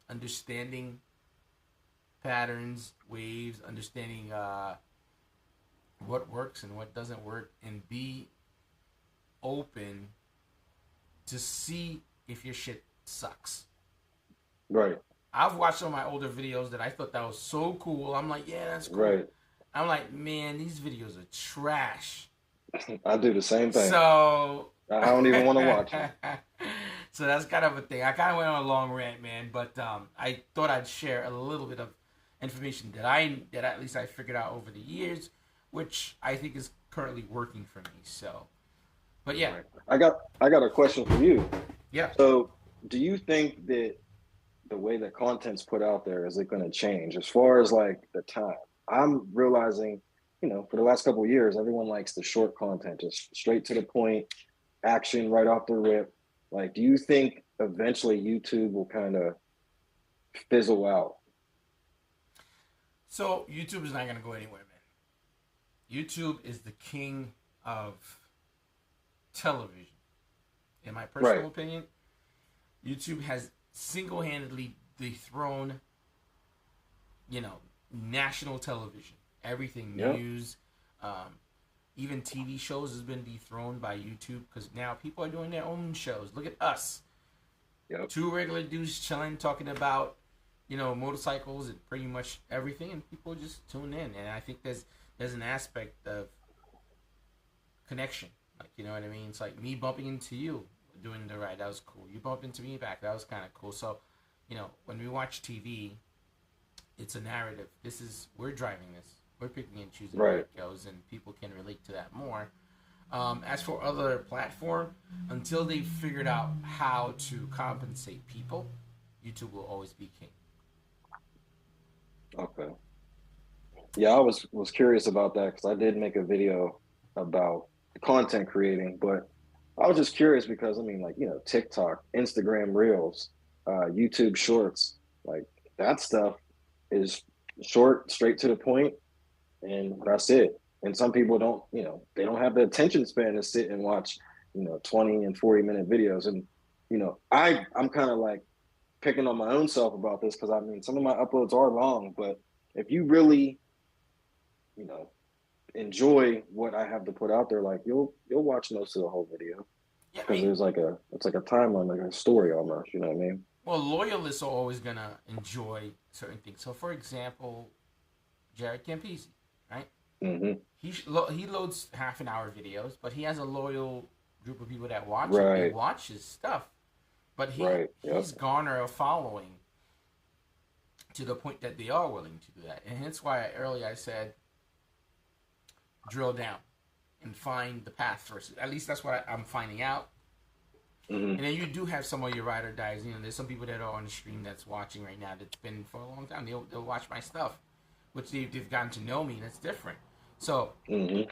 Speaker 4: Understanding patterns, waves, understanding what works and what doesn't work, and be open to see if your shit sucks.
Speaker 5: Right.
Speaker 4: I've watched some of my older videos that I thought that was so cool. I'm like, yeah, that's cool.
Speaker 5: Right.
Speaker 4: I'm like, man, these videos are trash.
Speaker 5: I do the same thing.
Speaker 4: So
Speaker 5: I don't even want to watch it.
Speaker 4: So that's kind of a thing. I kind of went on a long rant, man, but I thought I'd share a little bit of information that at least I figured out over the years, which I think is currently working for me. So, but yeah,
Speaker 5: I got a question for you.
Speaker 4: Yeah.
Speaker 5: So, do you think that the way that content's put out there, is it going to change as far as like the time? I'm realizing, you know, for the last couple of years, everyone likes the short content, just straight to the point, action right off the rip. Like, do you think eventually YouTube will kind of fizzle out?
Speaker 4: So YouTube is not going to go anywhere, man. YouTube is the king of television. In my personal opinion, YouTube has single-handedly dethroned, you know, national television. Everything, news, even TV shows has been dethroned by YouTube because now people are doing their own shows. Look at us.
Speaker 5: Yep. Two
Speaker 4: regular dudes chilling, talking about, you know, motorcycles and pretty much everything, and people just tune in. And I think there's an aspect of connection. Like, you know what I mean? It's like me bumping into you doing the ride. That was cool. You bump into me back. That was kind of cool. So, you know, when we watch TV, it's a narrative. We're driving this. We're picking and choosing where it goes, and people can relate to that more. As for other platform, until they've figured out how to compensate people, YouTube will always be king.
Speaker 5: Okay. Yeah, I was curious about that because I did make a video about content creating, but I was just curious because, I mean, like, you know, TikTok, Instagram Reels, YouTube Shorts, like that stuff is short, straight to the point, and that's it. And some people don't, you know, they don't have the attention span to sit and watch, you know, 20 and 40-minute videos. And, you know, I'm kind of like picking on my own self about this because, I mean, some of my uploads are long, but if you really, you know, enjoy what I have to put out there, like you'll watch most of the whole video.
Speaker 4: Yeah,
Speaker 5: because there's like it's like a timeline, like a story almost. You know what I mean?
Speaker 4: well, loyalists are always gonna enjoy certain things. So, for example, Jared Campisi, right?
Speaker 5: Hmm.
Speaker 4: He loads half an hour videos, but he has a loyal group of people that watch him. They
Speaker 5: Right.
Speaker 4: watch his stuff, but
Speaker 5: Right. Yep.
Speaker 4: he's garnered a following to the point that they are willing to do that, and hence why earlier I said drill down and find the path first. At least that's what I'm finding out.
Speaker 5: Hmm.
Speaker 4: And then you do have some of your ride or dies. You know, there's some people that are on the stream that's watching right now that's been for a long time. They'll watch my stuff, which they've gotten to know me, and it's different. So,
Speaker 5: Hmm.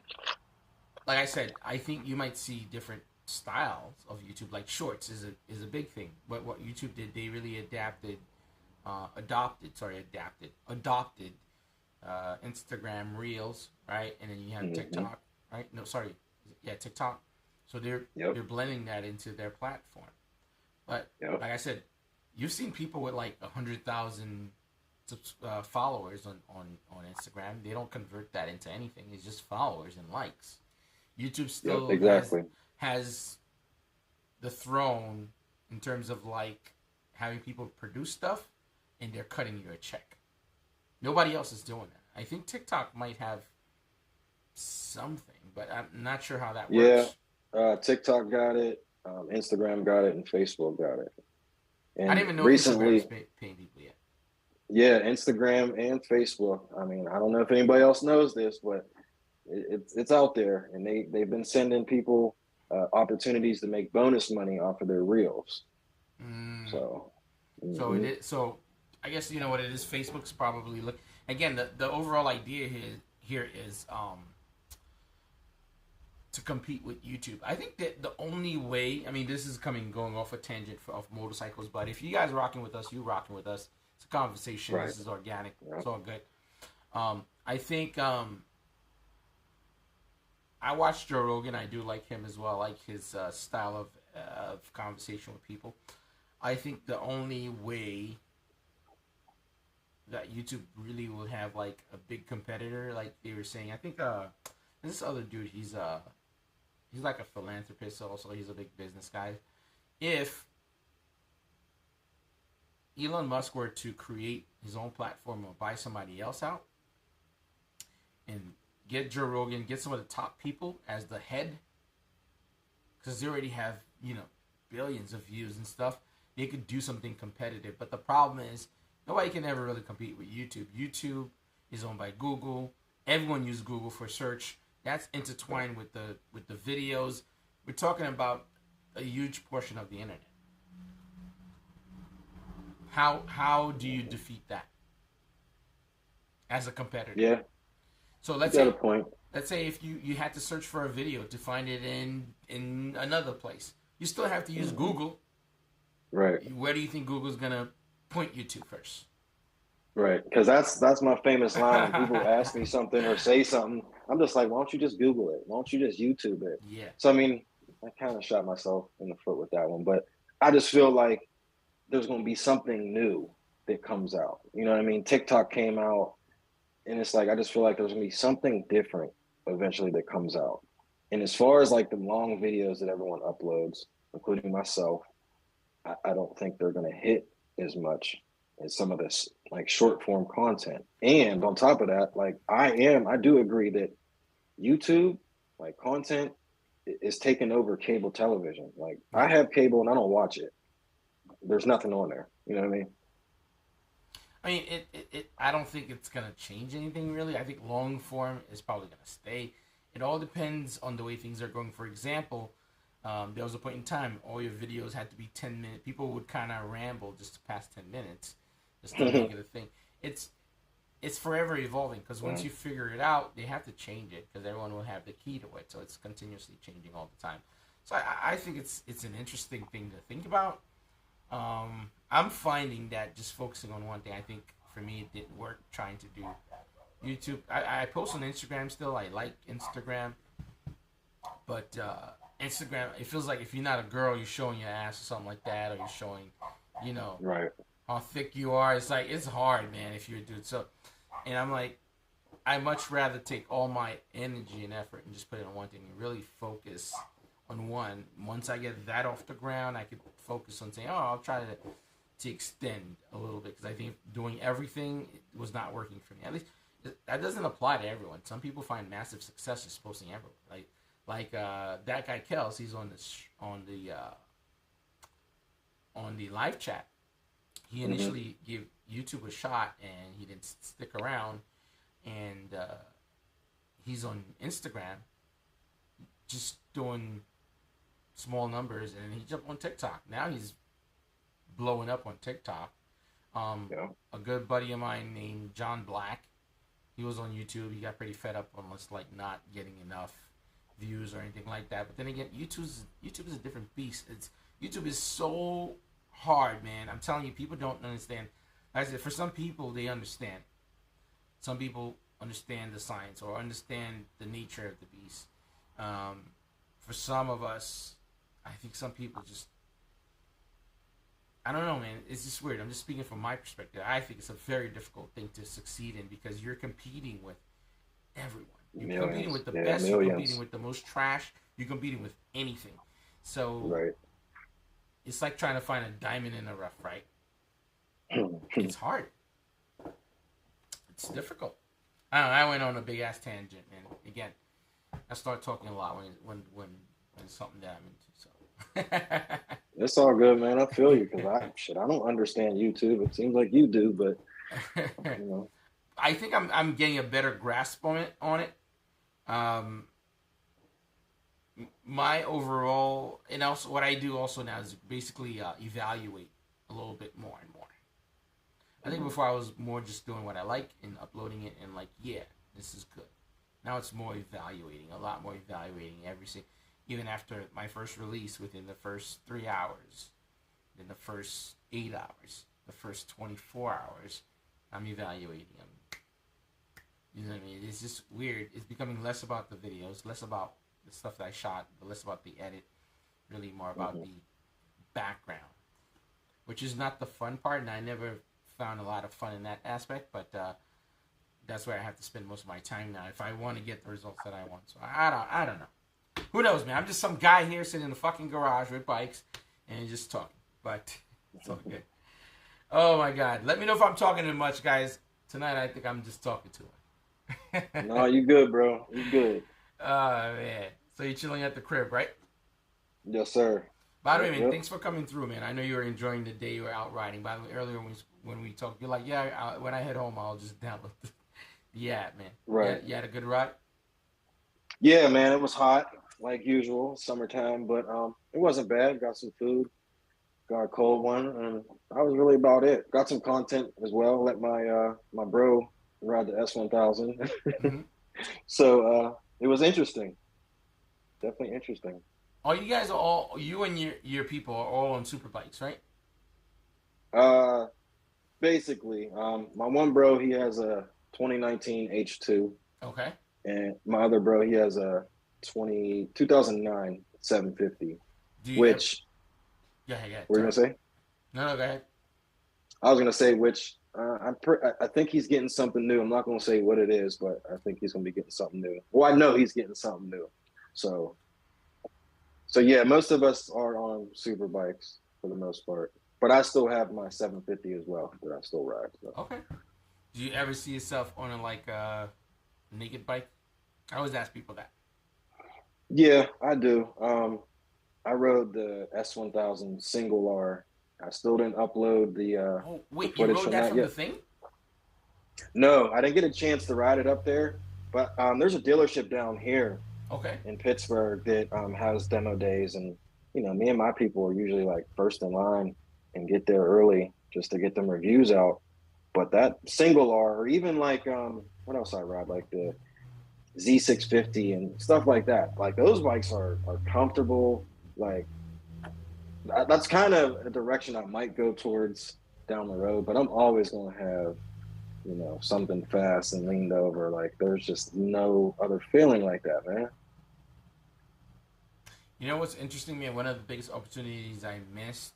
Speaker 4: like I said, I think you might see different styles of YouTube. Like shorts is a big thing. But what YouTube did, they really adopted Instagram Reels, right? And then you have TikTok, right? No, sorry, yeah, TikTok. So they're blending that into their platform. But like I said, you've seen people with like 100,000 followers on Instagram. They don't convert that into anything. It's just followers and likes. YouTube still has the throne in terms of like having people produce stuff, and they're cutting you a check. Nobody else is doing that. I think TikTok might have something, but I'm not sure how that works.
Speaker 5: TikTok got it, Instagram got it, and Facebook got it. And
Speaker 4: I didn't even know
Speaker 5: recently,
Speaker 4: Instagram was paying people yet.
Speaker 5: Yeah, Instagram and Facebook. I mean, I don't know if anybody else knows this, but it's out there, and they've been sending people opportunities to make bonus money off of their reels. So,
Speaker 4: so it is. So I guess you know what it is. Facebook's probably again. The overall idea here is to compete with YouTube. I think that the only way. I mean, this is going off a tangent of motorcycles, but if you guys are rocking with us, you rocking with us. It's a conversation. Right. This is organic. Yeah. It's all good. I think I watch Joe Rogan. I do like him as well. I like his style of conversation with people. I think the only way that YouTube really will have like a big competitor, like they were saying, I think this other dude, he's like a philanthropist also. He's a big business guy. If Elon Musk were to create his own platform or buy somebody else out and get Joe Rogan, get some of the top people as the head, because they already have, billions of views and stuff, they could do something competitive. But the problem is, nobody can ever really compete with YouTube. YouTube is owned by Google. Everyone uses Google for search. That's intertwined with the videos. We're talking about a huge portion of the internet. How do you defeat that as a competitor?
Speaker 5: Yeah.
Speaker 4: So let's say if you had to search for a video to find it in another place, you still have to use Google.
Speaker 5: Right.
Speaker 4: Where do you think Google's gonna point you to first?
Speaker 5: Right, because that's my famous line. When people ask me something or say something, I'm just like, why don't you just Google it? Why don't you just YouTube it?
Speaker 4: Yeah.
Speaker 5: So I mean, I kind of shot myself in the foot with that one, but I just feel like there's going to be something new that comes out. You know what I mean? TikTok came out, and it's like I just feel like there's going to be something different eventually that comes out. And as far as like the long videos that everyone uploads, including myself, I don't think they're going to hit as much as some of this like short form content. And on top of that, like I do agree that YouTube, like content, is taking over cable television. Like I have cable and I don't watch it. There's nothing on there. You know what I mean?
Speaker 4: I mean, I don't think it's gonna change anything really. I think long form is probably gonna stay. It all depends on the way things are going. For example, there was a point in time all your videos had to be 10 minutes. People would kind of ramble just to pass 10 minutes, just to make it a thing. It's forever evolving, because once you figure it out, they have to change it because everyone will have the key to it. So it's continuously changing all the time. So I think it's an interesting thing to think about. I'm finding that just focusing on one thing, I think for me it didn't work trying to do YouTube. I post on Instagram still. I like Instagram, but Instagram, it feels like if you're not a girl, you're showing your ass or something like that, or you're showing,
Speaker 5: right,
Speaker 4: how thick you are. It's like, it's hard, man, if you're a dude. So, and I'm like, I much rather take all my energy and effort and just put it on one thing and really focus on one. Once I get that off the ground, I could focus on saying, oh, I'll try to extend a little bit, because I think doing everything was not working for me. At least that doesn't apply to everyone. Some people find massive success just posting everywhere. Like that guy Kels, he's on the live chat. He initially gave YouTube a shot, and he didn't stick around. And he's on Instagram, just doing small numbers, and he jumped on TikTok. Now he's blowing up on TikTok. A good buddy of mine named John Black, he was on YouTube. He got pretty fed up on just like not getting enough views or anything like that. But then again, YouTube is a different beast. YouTube is so hard, man. I'm telling you, people don't understand. Like I said, for some people, they understand. Some people understand the science or understand the nature of the beast. For some of us, I think some people just, I don't know, man. It's just weird. I'm just speaking from my perspective. I think it's a very difficult thing to succeed in, because you're competing with everyone. You're competing with the best. You're competing with the most trash. You're competing with anything. So it's like trying to find a diamond in the rough, right? It's hard. It's difficult. I don't know. I went on a big ass tangent, and again, I start talking a lot when it's something that I'm into. So
Speaker 5: it's all good, man. I feel you, because I don't understand YouTube. It seems like you do, but you know.
Speaker 4: I think I'm getting a better grasp on it. My overall, and also what I do also now is basically evaluate a little bit more and more. I think before I was more just doing what I like and uploading it and like, yeah, this is good. Now it's more evaluating, a lot more evaluating even after my first release, within the first 3 hours, then the first 8 hours, the first 24 hours, I'm evaluating them. You know what I mean? It's just weird. It's becoming less about the videos, less about the stuff that I shot, but less about the edit, really more about the background, which is not the fun part, and I never found a lot of fun in that aspect, but that's where I have to spend most of my time now if I want to get the results that I want. So I don't know. Who knows, man? I'm just some guy here sitting in the fucking garage with bikes and just talking, but it's all good. Oh my God. Let me know if I'm talking too much, guys. Tonight I think I'm just talking too much.
Speaker 5: No, you good, bro. You good.
Speaker 4: Man. So you're chilling at the crib, right?
Speaker 5: Yes, sir.
Speaker 4: By the way, man, thanks for coming through, man. I know you were enjoying the day you were out riding. By the way, earlier when we talked, you're like, yeah, when I head home, I'll just download the app, man.
Speaker 5: Right.
Speaker 4: You had a good ride?
Speaker 5: Yeah, man, it was hot, like usual, summertime, but it wasn't bad. Got some food, got a cold one, and that was really about it. Got some content as well. Let my my bro ride the S1000.
Speaker 4: Mm-hmm.
Speaker 5: So it was interesting. Definitely interesting.
Speaker 4: Oh, you guys are all, you and your people are all on super bikes, right?
Speaker 5: Basically, my one bro, he has a 2019 H2.
Speaker 4: Okay.
Speaker 5: And my other bro, he has a 2009 750. Which,
Speaker 4: go ahead.
Speaker 5: what were you gonna say?
Speaker 4: No, go ahead.
Speaker 5: I was gonna say which. I think he's getting something new. I'm not gonna say what it is, but I think he's gonna be getting something new. Well, I know he's getting something new. So yeah, most of us are on super bikes for the most part. But I still have my 750 as well that I still ride. So.
Speaker 4: Okay. Do you ever see yourself on a naked bike? I always ask people that.
Speaker 5: Yeah, I do. I rode the S1000 single R. I still didn't upload the
Speaker 4: wait,
Speaker 5: the
Speaker 4: you
Speaker 5: footage
Speaker 4: rode that from
Speaker 5: yet.
Speaker 4: the thing?
Speaker 5: No, I didn't get a chance to ride it up there. But there's a dealership down here in Pittsburgh that has demo days, and you know, me and my people are usually like first in line and get there early just to get them reviews out. But that single R, or even like what else I ride, like the Z650 and stuff like that. Like those bikes are comfortable. Like that's kind of a direction I might go towards down the road. But I'm always going to have, you know, something fast and leaned over. Like there's just no other feeling like that, man.
Speaker 4: You know what's interesting, man? One of the biggest opportunities I missed.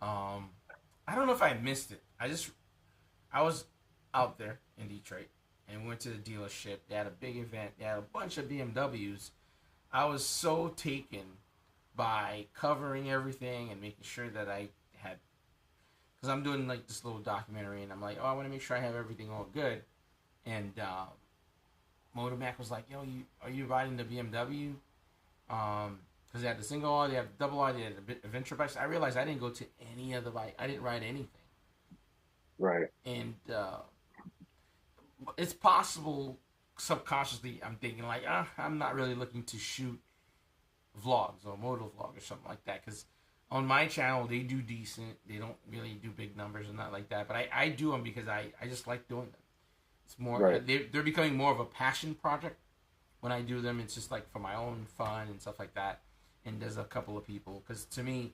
Speaker 4: I don't know if I missed it. I was out there in Detroit and went to the dealership. They had a big event. They had a bunch of BMWs. I was so taken by covering everything and making sure that I had, because I'm doing like this little documentary, and I'm like, oh, I want to make sure I have everything all good. And Motomac was like, yo, are you riding the BMW? Because they had the single R, they have the double R, they had the adventure bikes. I realized I didn't go to any other bike. I didn't ride anything.
Speaker 5: Right.
Speaker 4: And it's possible subconsciously I'm thinking like, I'm not really looking to shoot vlogs or moto vlog or something like that, because on my channel they do decent. They don't really do big numbers and not like that, but I do them because I just like doing them. It's more
Speaker 5: right.
Speaker 4: They're becoming more of a passion project. When I do them, it's just like for my own fun and stuff like that. And there's a couple of people, because to me,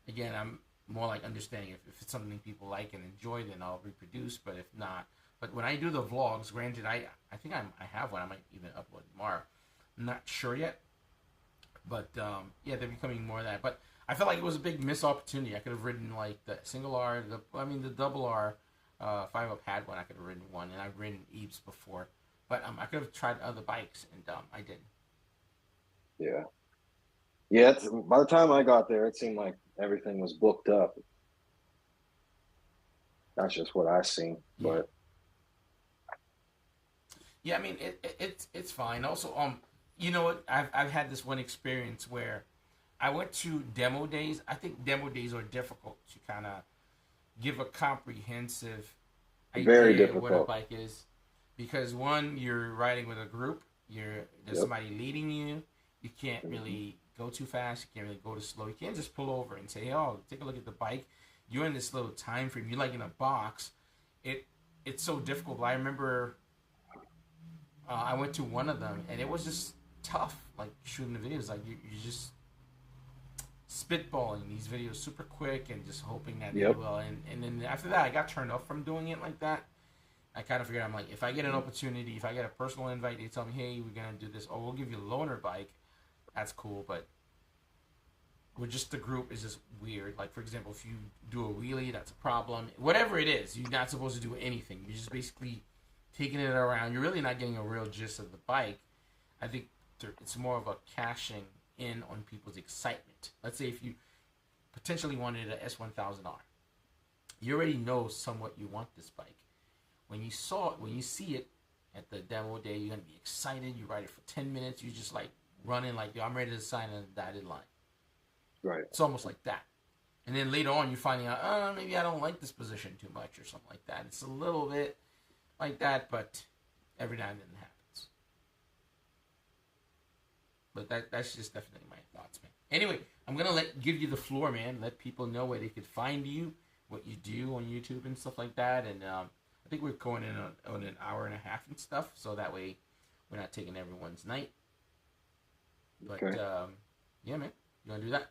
Speaker 4: again, I'm more like understanding if it's something people like and enjoy, then I'll reproduce. But if not, but when I do the vlogs, granted, I think I have one. I might even upload tomorrow. I'm not sure yet. But yeah, they're becoming more of that. But I felt like it was a big missed opportunity. I could have ridden like the single R, the double R. 5-Up had one. I could have ridden one, and I've ridden Eves before. But I could have tried other bikes, and I didn't.
Speaker 5: Yeah. Yeah, by the time I got there, it seemed like everything was booked up. That's just what I seen,
Speaker 4: Yeah.
Speaker 5: but
Speaker 4: yeah, I mean it's fine. Also, you know what? I've had this one experience where I went to demo days. I think demo days are difficult to kind of give a comprehensive
Speaker 5: very
Speaker 4: idea of what a
Speaker 5: difficult.
Speaker 4: bike is, because one, you're riding with a group. There's
Speaker 5: Yep.
Speaker 4: somebody leading you. You can't really go too fast. You can't really go too slow. You can't just pull over and say, "Oh, take a look at the bike." You're in this little time frame. You're like in a box. It's so difficult. I remember I went to one of them, and it was just tough. Like shooting the videos, like you just spitballing these videos super quick and just hoping that they
Speaker 5: Yep.
Speaker 4: do well. And then after that, I got turned off from doing it like that. I kind of figured, I'm like, if I get an opportunity, if I get a personal invite, they tell me, hey, we're going to do this, or we'll give you a loaner bike, that's cool. But with just the group is just weird. Like, for example, if you do a wheelie, that's a problem. Whatever it is, you're not supposed to do anything. You're just basically taking it around. You're really not getting a real gist of the bike. I think it's more of a cashing in on people's excitement. Let's say if you potentially wanted an S1000R, you already know somewhat you want this bike. When you see it at the demo day, you're gonna be excited. You ride it for 10 minutes. You just like running like, yo, I'm ready to sign on the dotted line.
Speaker 5: Right.
Speaker 4: It's almost like that. And then later on, you're finding out, maybe I don't like this position too much or something like that. It's a little bit like that, but every now and then it happens. But that's just definitely my thoughts, man. Anyway, I'm gonna give you the floor, man. Let people know where they could find you, what you do on YouTube and stuff like that. And I think we're going in on an hour and a half and stuff, so that way we're not taking everyone's night. But
Speaker 5: Okay.
Speaker 4: yeah, man, you wanna do that?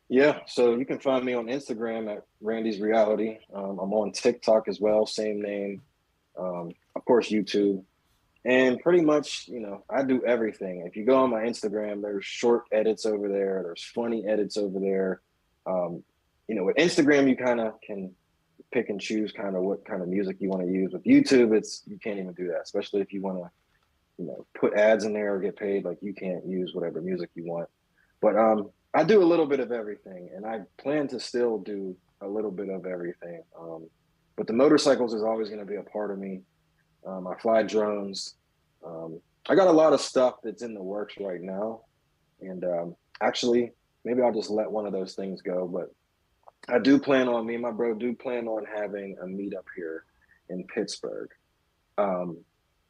Speaker 5: Yeah, so you can find me on Instagram at Randy's Reality. I'm on TikTok as well, same name. Of course, YouTube. And pretty much, I do everything. If you go on my Instagram, there's short edits over there. There's funny edits over there. With Instagram, you kind of can pick and choose kind of what kind of music you want to use. With YouTube, you can't even do that, especially if you want to, put ads in there or get paid. Like you can't use whatever music you want. But I do a little bit of everything, and I plan to still do a little bit of everything. But the motorcycles is always going to be a part of me. I fly drones. I got a lot of stuff that's in the works right now. And actually, maybe I'll just let one of those things go. But me and my bro do plan on having a meetup here in Pittsburgh.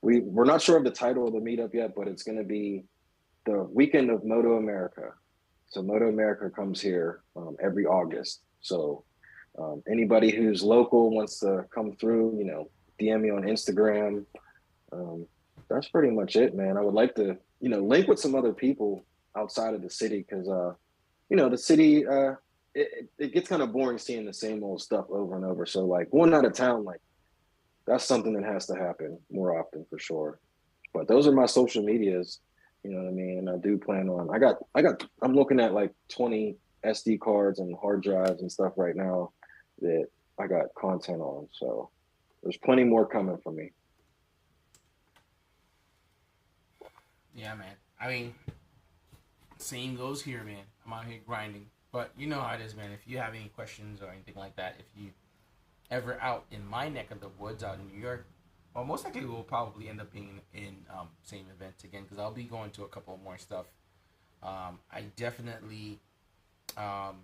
Speaker 5: We're not sure of the title of the meetup yet, but it's going to be the weekend of Moto America. So Moto America comes here every August. So anybody who's local wants to come through, DM me on Instagram. That's pretty much it, man. I would like to, link with some other people outside of the city because, the city, it gets kind of boring seeing the same old stuff over and over. So like going out of town, like that's something that has to happen more often for sure. But those are my social medias, you know what I mean? And I do plan on, I'm looking at like 20 SD cards and hard drives and stuff right now that I got content on. So there's plenty more coming from me.
Speaker 4: Yeah, man. I mean, Same goes here, man. I'm out here grinding. But you know how it is, man. If you have any questions or anything like that, if you ever out in my neck of the woods out in New York, well, most likely we'll probably end up being in same events again because I'll be going to a couple more stuff. I definitely have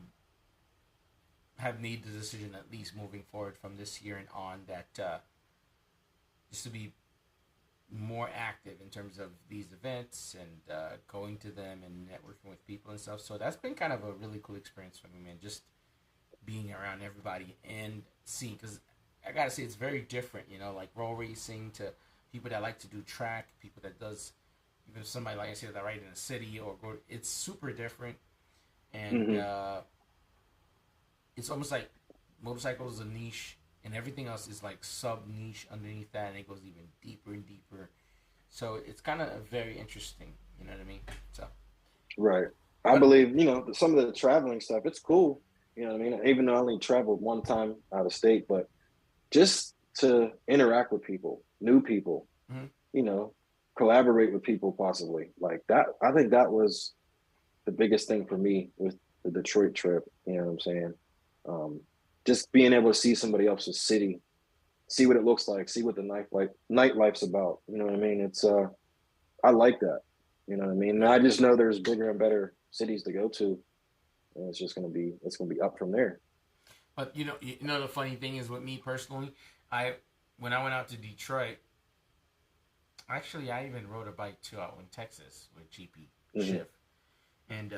Speaker 4: made the decision, at least moving forward from this year and on, that just to be more active in terms of these events and going to them and networking with people and stuff. So that's been kind of a really cool experience for me, man. Just being around everybody and seeing, because I gotta say it's very different, you know, like roll racing to people that like to do track, people that does, even somebody like I said that ride in a city or go. It's super different, and it's almost like motorcycles is a niche. And everything else is like sub-niche underneath that, and it goes even deeper and deeper. So it's kind of very interesting, you know what I mean? So,
Speaker 5: right. I believe, you know, some of the traveling stuff, it's cool. You know what I mean? Even though I only traveled one time out of state, but just to interact with people, new people, you know, collaborate with people possibly. Like that, I think that was the biggest thing for me with the Detroit trip, you know what I'm saying? Just being able to see somebody else's city, see what it looks like, see what the nightlife's about. You know what I mean? It's I like that. You know what I mean? And I just know there's bigger and better cities to go to, and it's gonna be up from there.
Speaker 4: But you know the funny thing is with me personally, when I went out to Detroit, actually I even rode a bike too out in Texas with GP Shift, and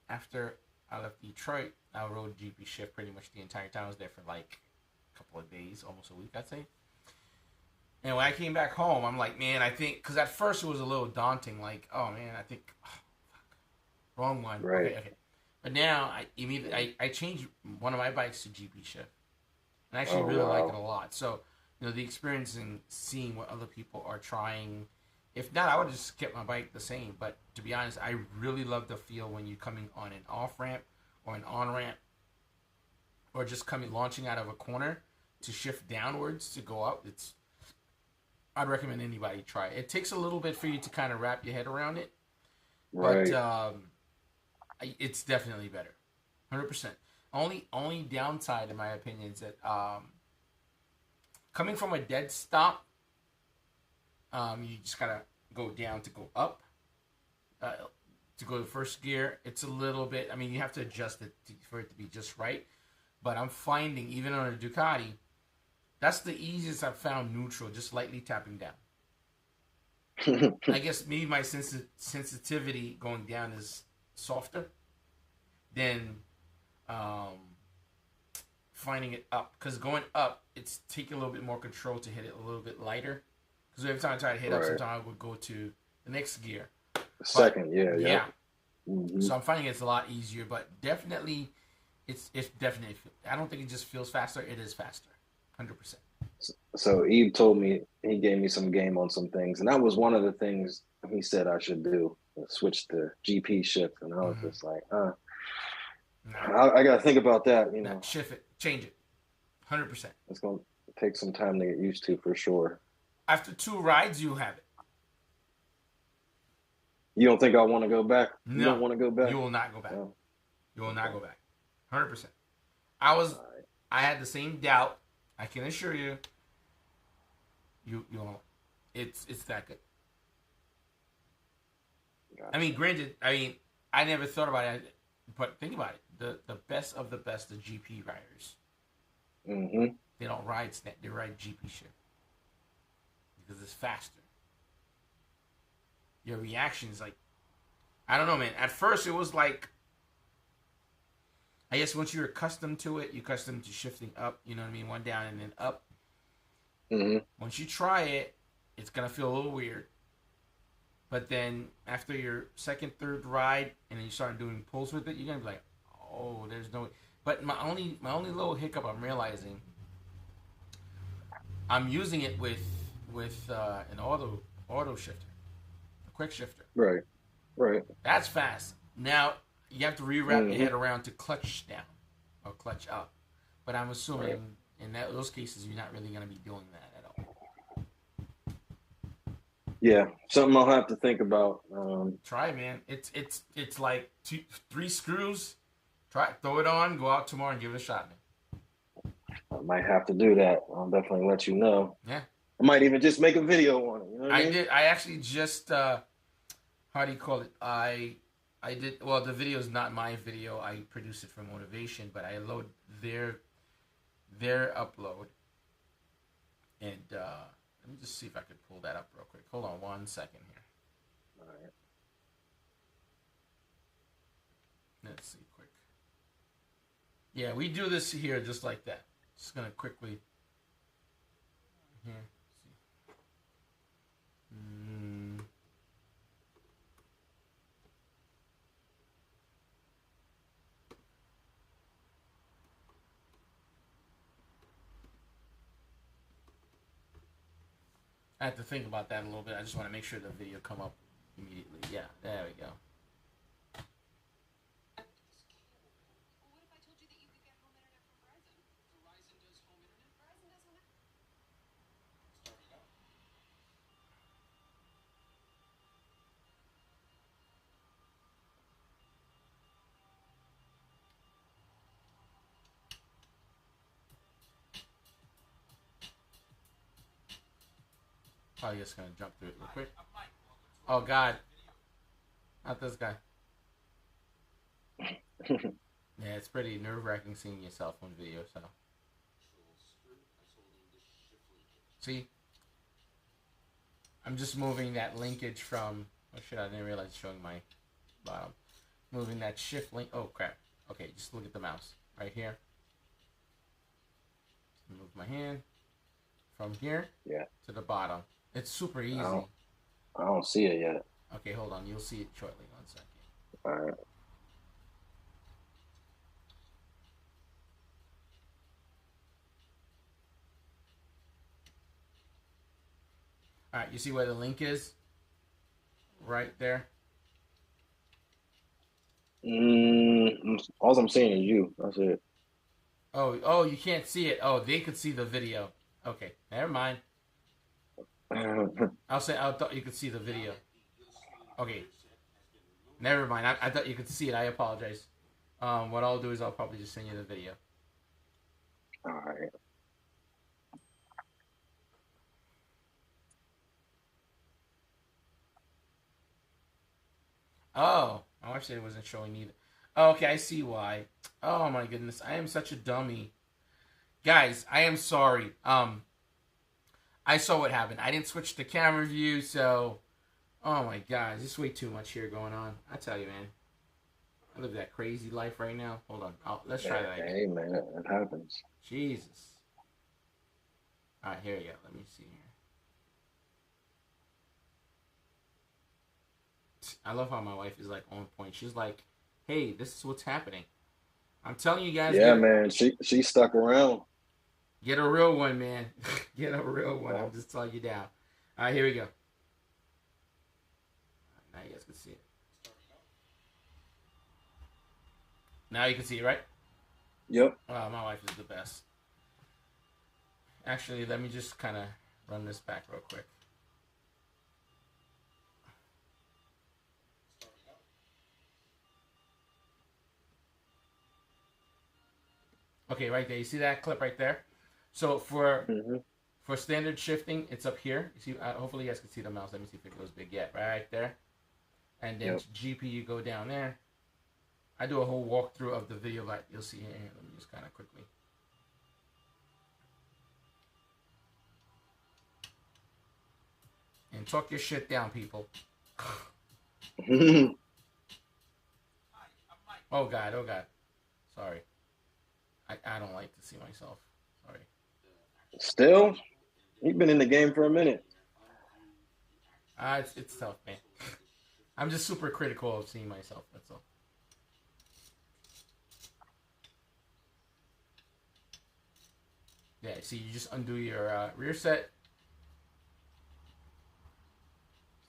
Speaker 4: after I left Detroit, I rode GP Shift pretty much the entire time. I was there for like a couple of days, almost a week, I'd say. And when I came back home, I'm like, man, I think, because at first it was a little daunting, like, oh man, I think, fuck, wrong one.
Speaker 5: Right.
Speaker 4: Okay. But now I changed one of my bikes to GP Shift, and I actually really like it a lot. So, you know, the experience and seeing what other people are trying. If not, I would have just kept my bike the same. But to be honest, I really love the feel when you're coming on an off ramp or an on ramp, or just launching out of a corner to shift downwards to go up. I'd recommend anybody try it. It takes a little bit for you to kind of wrap your head around it,
Speaker 5: Right.
Speaker 4: but it's definitely better, 100%. Only downside, in my opinion, is that coming from a dead stop. You just gotta go down to go up. To go to first gear, it's a little bit. I mean, you have to adjust it for it to be just right. But I'm finding, even on a Ducati, that's the easiest I've found neutral, just lightly tapping down. I guess maybe my sensitivity going down is softer than finding it up. Because going up, it's taking a little bit more control to hit it a little bit lighter. Because every time I try to hit up, sometimes I would go to the next gear.
Speaker 5: Second, yeah.
Speaker 4: So I'm finding it's a lot easier, but definitely, it's definitely. I don't think it just feels faster. It is faster, 100%.
Speaker 5: So Eve told me, he gave me some game on some things, and that was one of the things he said I should do, switch to GP Shift, and I was just like, I got to think about that, you know.
Speaker 4: Shift it, change it, 100%.
Speaker 5: It's going to take some time to get used to, for sure.
Speaker 4: After 2 rides, you have it.
Speaker 5: You don't think I want to go back?
Speaker 4: No.
Speaker 5: You don't want to go back?
Speaker 4: You will not go back.
Speaker 5: No.
Speaker 4: You will not go back. 100%. I had the same doubt. I can assure you. You won't. It's that good. Gotcha. I mean, granted, I never thought about it, but think about it. The best of the best, the GP riders. They don't ride snap. They ride GP Shift because it's faster. Your reaction is like, I don't know, man. At first, it was like, I guess once you're accustomed to it, you're accustomed to shifting up. You know what I mean? One down and then up. Once you try it, it's gonna feel a little weird. But then after your second, third ride, and then you start doing pulls with it, you're gonna be like, oh, there's no. But my only little hiccup I'm realizing, I'm using it with an auto shifter, a quick shifter.
Speaker 5: Right.
Speaker 4: That's fast. Now you have to rewrap your head around to clutch down or clutch up. But I'm assuming in those cases you're not really going to be doing that at all.
Speaker 5: Yeah, something I'll have to think about.
Speaker 4: Try, man. It's like 3 screws. Try, throw it on. Go out tomorrow and give it a shot, man.
Speaker 5: I might have to do that. I'll definitely let you know.
Speaker 4: Yeah.
Speaker 5: I might even just make a video on it. You know what I mean?
Speaker 4: did. I actually just how do you call it? I did. Well, the video is not my video. I produced it for motivation, but I load their upload, and let me just see if I could pull that up real quick. Hold on 1 second here.
Speaker 5: All right.
Speaker 4: Let's see quick. Yeah, we do this here just like that. Just gonna quickly here. See. I have to think about that a little bit. I just want to make sure the video come up immediately. Yeah, there we go. Probably just gonna jump through it real quick. Oh God, not this guy. Yeah, it's pretty nerve-wracking seeing yourself on video. So, see, I'm just moving that linkage from. Oh shit! I didn't realize it's showing my bottom. Moving that shift link. Oh crap. Okay, just look at the mouse right here. Move my hand from here to the bottom. It's super easy.
Speaker 5: I don't see it yet.
Speaker 4: Okay, hold on. You'll see it shortly. 1 second.
Speaker 5: All right.
Speaker 4: All right, you see where the link is? Right there.
Speaker 5: All I'm seeing is you. That's it.
Speaker 4: Oh, you can't see it. Oh, they could see the video. Okay, never mind. I thought you could see the video. Okay, never mind. I thought you could see it. I apologize. What I'll do is I'll probably just send you the video.
Speaker 5: All right.
Speaker 4: Oh, I wish it wasn't showing either. Oh, okay, I see why. Oh my goodness, I am such a dummy. Guys, I am sorry. I saw what happened. I didn't switch the camera view, so oh my god, there's way too much here going on. I tell you, man. I live that crazy life right now. Hold on. Let's try that again.
Speaker 5: Hey man, it happens.
Speaker 4: Jesus. Alright, here we go. Let me see here. I love how my wife is like on point. She's like, hey, this is what's happening. I'm telling you guys.
Speaker 5: Yeah, man. She stuck around.
Speaker 4: Get a real one, man. Get a real one. I'm just telling you down. All right, here we go. Now you guys can see it. Now you can see it, right?
Speaker 5: Yep.
Speaker 4: Oh, my wife is the best. Actually, let me just kind of run this back real quick. Okay, right there. You see that clip right there? So for standard shifting, it's up here. You see, hopefully you guys can see the mouse. Let me see if it goes big yet. Right there. And then GPU go down there. I do a whole walkthrough of the video that you'll see here. Let me just kind of quickly. And talk your shit down, people. Oh God, oh God. Sorry. I don't like to see myself. Sorry.
Speaker 5: Still? You've been in the game for a minute.
Speaker 4: It's tough, man. I'm just super critical of seeing myself, that's all. Yeah, see, you just undo your rear set.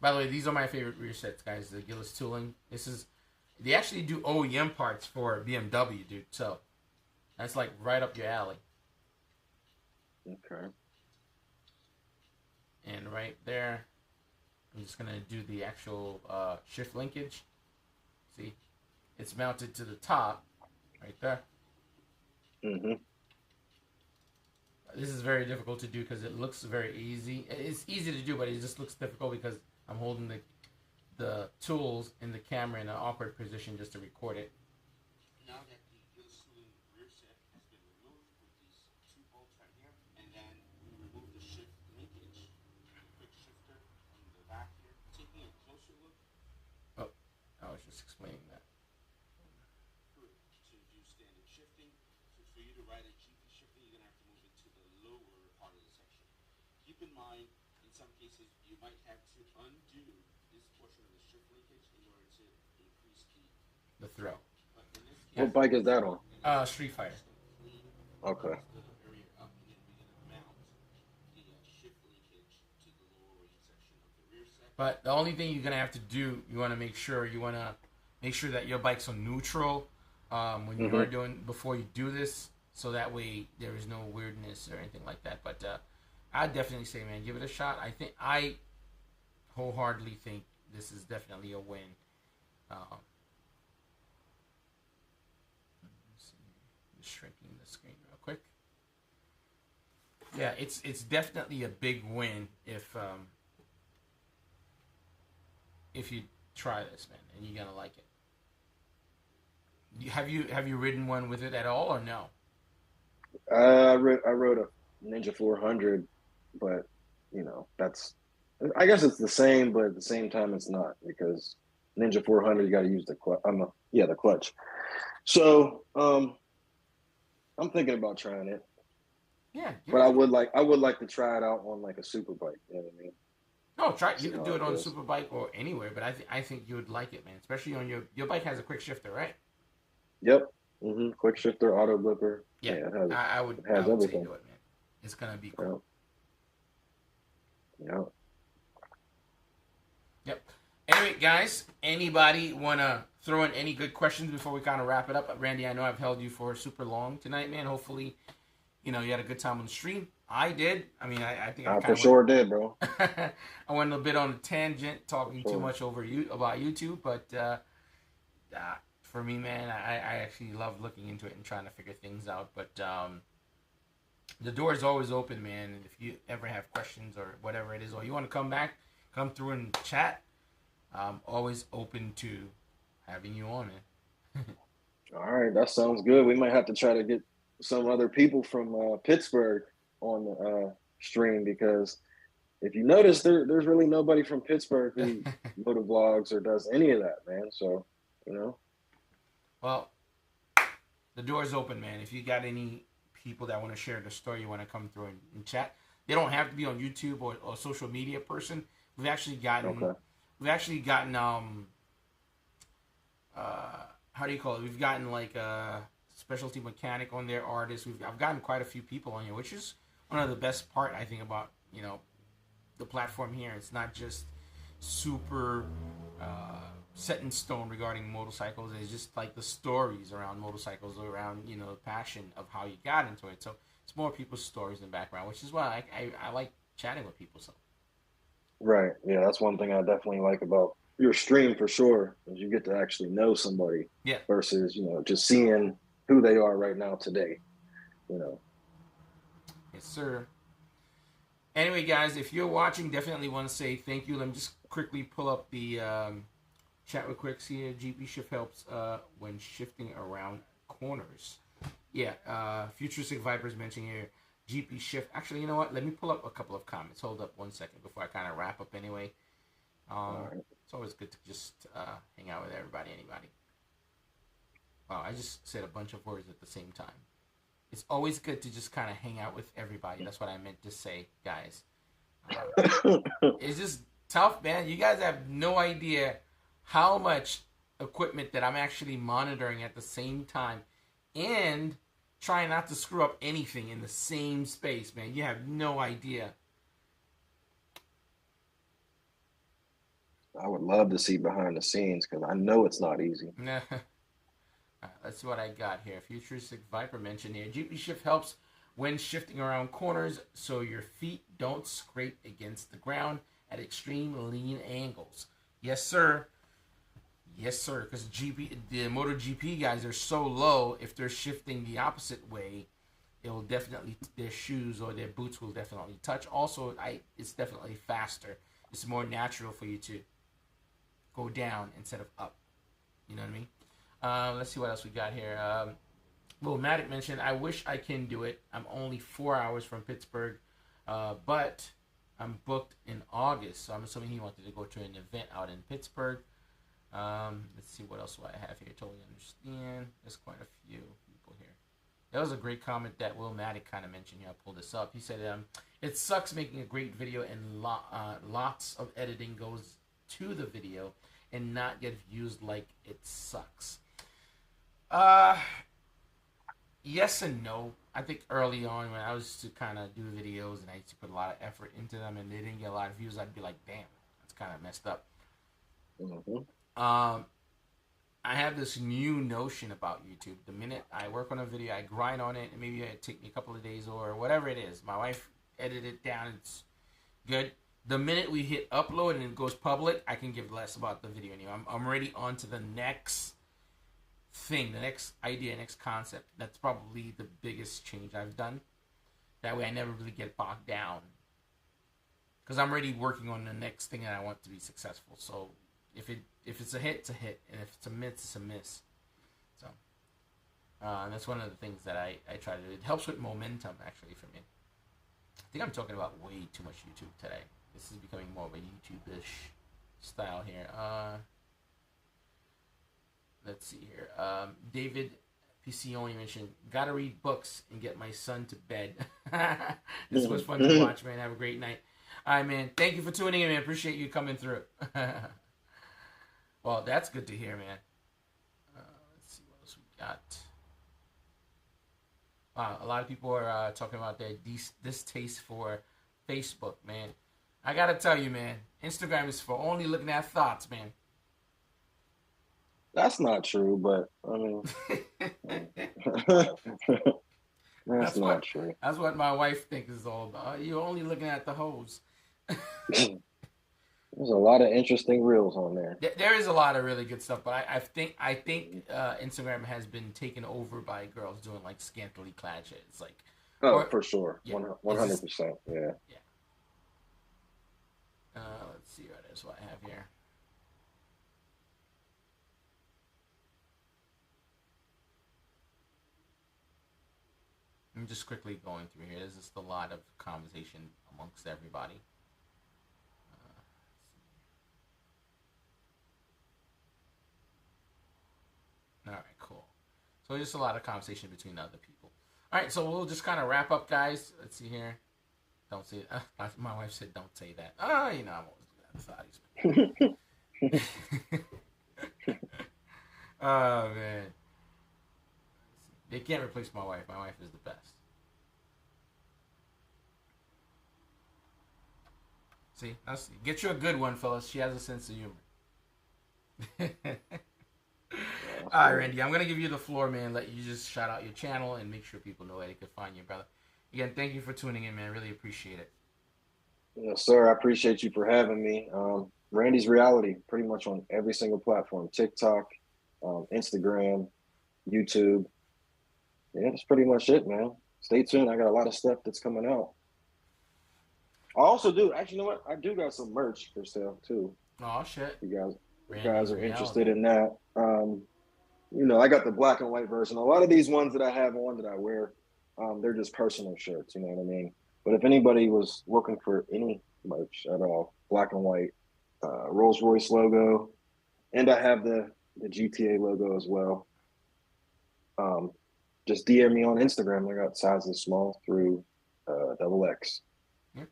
Speaker 4: By the way, these are my favorite rear sets, guys. The Gillis tooling. They actually do OEM parts for BMW, dude. So that's like right up your alley.
Speaker 5: Okay.
Speaker 4: And right there. I'm just gonna do the actual shift linkage. See, it's mounted to the top, right there.
Speaker 5: Mm-hmm.
Speaker 4: This is very difficult to do because it looks very easy. It's easy to do, but it just looks difficult because I'm holding the tools in the camera in an awkward position just to record it.
Speaker 3: Now that the Gilsling rear set has been removed with these two bolts right here, and then we remove the shift linkage, quick shifter on the back here. Taking a closer look.
Speaker 4: Oh, I was just explaining that.
Speaker 3: To do standard shifting. So for you to ride a GP shifting, you're gonna have to move it to the lower part of the section. Keep in mind, in some cases, you might have to undo this portion of the shift linkage in order to increase
Speaker 4: The throw.
Speaker 3: but in this case,
Speaker 5: What bike is that on?
Speaker 4: Street Fighter.
Speaker 5: Okay.
Speaker 3: the area up, and then we're gonna mount the shift linkage to the lower range section of the rear set.
Speaker 4: But the only thing you're gonna have to do, you want to make sure that your bike's on neutral when you are doing before you do this, so that way there is no weirdness or anything like that. But I'd definitely say, man, give it a shot. I wholeheartedly think this is definitely a win. Just shrinking the screen real quick. Yeah, it's definitely a big win if you try this, man, and you're gonna like it. Have you ridden one with it at all or no?
Speaker 5: I rode a Ninja 400, but I guess it's the same, but at the same time it's not, because Ninja 400 you got to use the clutch. The clutch. So I'm thinking about trying it.
Speaker 4: Yeah,
Speaker 5: but I would like to try it out on like a super bike. You know what I mean?
Speaker 4: No, try. You can do it on a super bike or anywhere, but I think you would like it, man. Especially on your bike has a quick shifter, right?
Speaker 5: Yep. Quick shifter, auto blipper.
Speaker 4: Yeah, I would say
Speaker 5: everything.
Speaker 4: do it, man. It's gonna be cool.
Speaker 5: Yep.
Speaker 4: Yep. Anyway, guys, anybody wanna throw in any good questions before we kind of wrap it up? Randy, I know I've held you for super long tonight, man. Hopefully, you had a good time on the stream. I did. I mean, I think I
Speaker 5: for sure did, bro.
Speaker 4: I went a bit on a tangent, talking too much about YouTube, but for me, man, I actually love looking into it and trying to figure things out. But the door is always open, man. And if you ever have questions or whatever it is, or you want to come through and chat, I'm always open to having you on it.
Speaker 5: All right, that sounds good. We might have to try to get some other people from Pittsburgh on the stream, because if you notice, there's really nobody from Pittsburgh who motovlogs or does any of that, man. So,
Speaker 4: Well, the door's open, man. If you got any people that want to share the story, you want to come through and chat, they don't have to be on YouTube or social media person. We've actually gotten how do you call it? We've gotten like a specialty mechanic on there, artists. I've gotten quite a few people on here, which is one of the best part, I think, about the platform here. It's not just super set in stone regarding motorcycles. It's just like the stories around motorcycles, around the passion of how you got into it. So it's more people's stories in the background, which is why I like chatting with people. So
Speaker 5: right, yeah, that's one thing I definitely like about your stream for sure, is you get to actually know somebody.
Speaker 4: Yeah.
Speaker 5: Versus just seeing who they are right now today.
Speaker 4: Yes, sir. Anyway, guys, if you're watching, definitely want to say thank you. Let me just quickly pull up the chat real quick. See here, GP shift helps when shifting around corners. Yeah, Futuristic Vipers mentioning here, GP shift. Actually, you know what? Let me pull up a couple of comments. Hold up 1 second before I kind of wrap up anyway. It's always good to just hang out with anybody. Wow, I just said a bunch of words at the same time. It's always good to just kind of hang out with everybody. That's what I meant to say, guys. It's just tough, man. You guys have no idea how much equipment that I'm actually monitoring at the same time and trying not to screw up anything in the same space, man. You have no idea.
Speaker 5: I would love to see behind the scenes, because I know it's not easy.
Speaker 4: That's what I got here. Futuristic Viper mentioned here. GP shift helps when shifting around corners so your feet don't scrape against the ground at extreme lean angles. Yes, sir. Yes, sir. Because the MotoGP guys are so low. If they're shifting the opposite way, it will definitely, their shoes or their boots will definitely touch. Also, it's definitely faster. It's more natural for you to go down instead of up. You know what I mean? Let's see what else we got here. Well, Matic mentioned, I wish I can do it. I'm only 4 hours from Pittsburgh, but I'm booked in August. So I'm assuming he wanted to go to an event out in Pittsburgh. Let's see what else do I have here. Totally understand. There's quite a few people here. That was a great comment that Will Matic kind of mentioned here. I pulled this up. He said, it sucks making a great video and lots of editing goes to the video and not get views. Like, it sucks. Yes and no. I think early on when I was to kind of do videos and I used to put a lot of effort into them and they didn't get a lot of views, I'd be like, damn, that's kind of messed up.
Speaker 5: Mm-hmm.
Speaker 4: I have this new notion about YouTube. The minute I work on a video, I grind on it, and maybe it take me a couple of days or whatever it is. My wife edited it down. It's good. The minute we hit upload and it goes public, I can give less about the video anymore. I'm already on to the next thing, the next idea, next concept. That's probably the biggest change I've done. That way I never really get bogged down. Because I'm already working on the next thing that I want to be successful. So if it's a hit, it's a hit. And if it's a miss, it's a miss. So that's one of the things that I try to do. It helps with momentum, actually, for me. I think I'm talking about way too much YouTube today. This is becoming more of a YouTube-ish style here. Let's see here. David Picioni mentioned, gotta read books and get my son to bed. This was fun to watch, man. Have a great night. All right, man. Thank you for tuning in, man. Appreciate you coming through. Well, that's good to hear, man. Let's see what else we got. Wow, a lot of people are talking about their distaste for Facebook, man. I gotta tell you, man. Instagram is for only looking at thoughts, man.
Speaker 5: That's not true, but I mean, that's not true.
Speaker 4: That's what my wife thinks is all about. You're only looking at the hoes.
Speaker 5: There's a lot of interesting reels on there.
Speaker 4: There is a lot of really good stuff, but I think Instagram has been taken over by girls doing like scantily clad shit. It's like,
Speaker 5: for sure,
Speaker 4: yeah,
Speaker 5: 100%. Yeah.
Speaker 4: Let's see what else I have here. I'm just quickly going through here. There's just a lot of conversation amongst everybody. All right, cool. So just a lot of conversation between other people. All right, so we'll just kind of wrap up, guys. Let's see here. Don't say it. My wife said don't say that. Oh, you know, I'm always doing that. Oh, man. They can't replace my wife. My wife is the best. See, get you a good one, fellas. She has a sense of humor. All right, Randy, I'm going to give you the floor, man. Let you just shout out your channel and make sure people know where they can find you, brother. Again, thank you for tuning in, man. Really appreciate it.
Speaker 5: Yes, sir. I appreciate you for having me. Randy's Reality, pretty much on every single platform. TikTok, Instagram, YouTube. Yeah, that's pretty much it, man. Stay tuned. I got a lot of stuff that's coming out. I also do. Actually, you know what? I do got some merch for sale, too.
Speaker 4: Oh, shit.
Speaker 5: You
Speaker 4: Randy's
Speaker 5: guys are
Speaker 4: Reality.
Speaker 5: interested in that. You know, I got the black and white version. A lot of these ones that I have on that I wear, they're just personal shirts, you know what I mean? But if anybody was looking for any merch at all, black and white, Rolls-Royce logo, and I have the GTA logo as well. Just DM me on Instagram. I got sizes small through XX.
Speaker 4: Yep.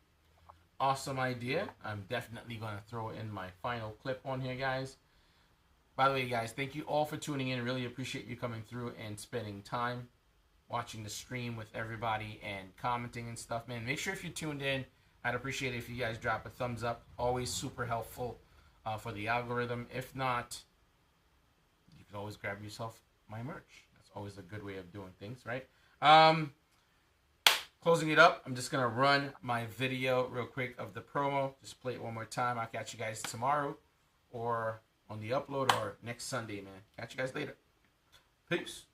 Speaker 4: Awesome idea. I'm definitely going to throw in my final clip on here, guys. By the way, guys, thank you all for tuning in. Really appreciate you coming through and spending time watching the stream with everybody and commenting and stuff, man. Make sure if you tuned in, I'd appreciate it if you guys drop a thumbs up. Always super helpful for the algorithm. If not, you can always grab yourself my merch. That's always a good way of doing things, right? Closing it up, I'm just going to run my video real quick of the promo. Just play it one more time. I'll catch you guys tomorrow or on the upload or next Sunday, man. Catch you guys later. Peace.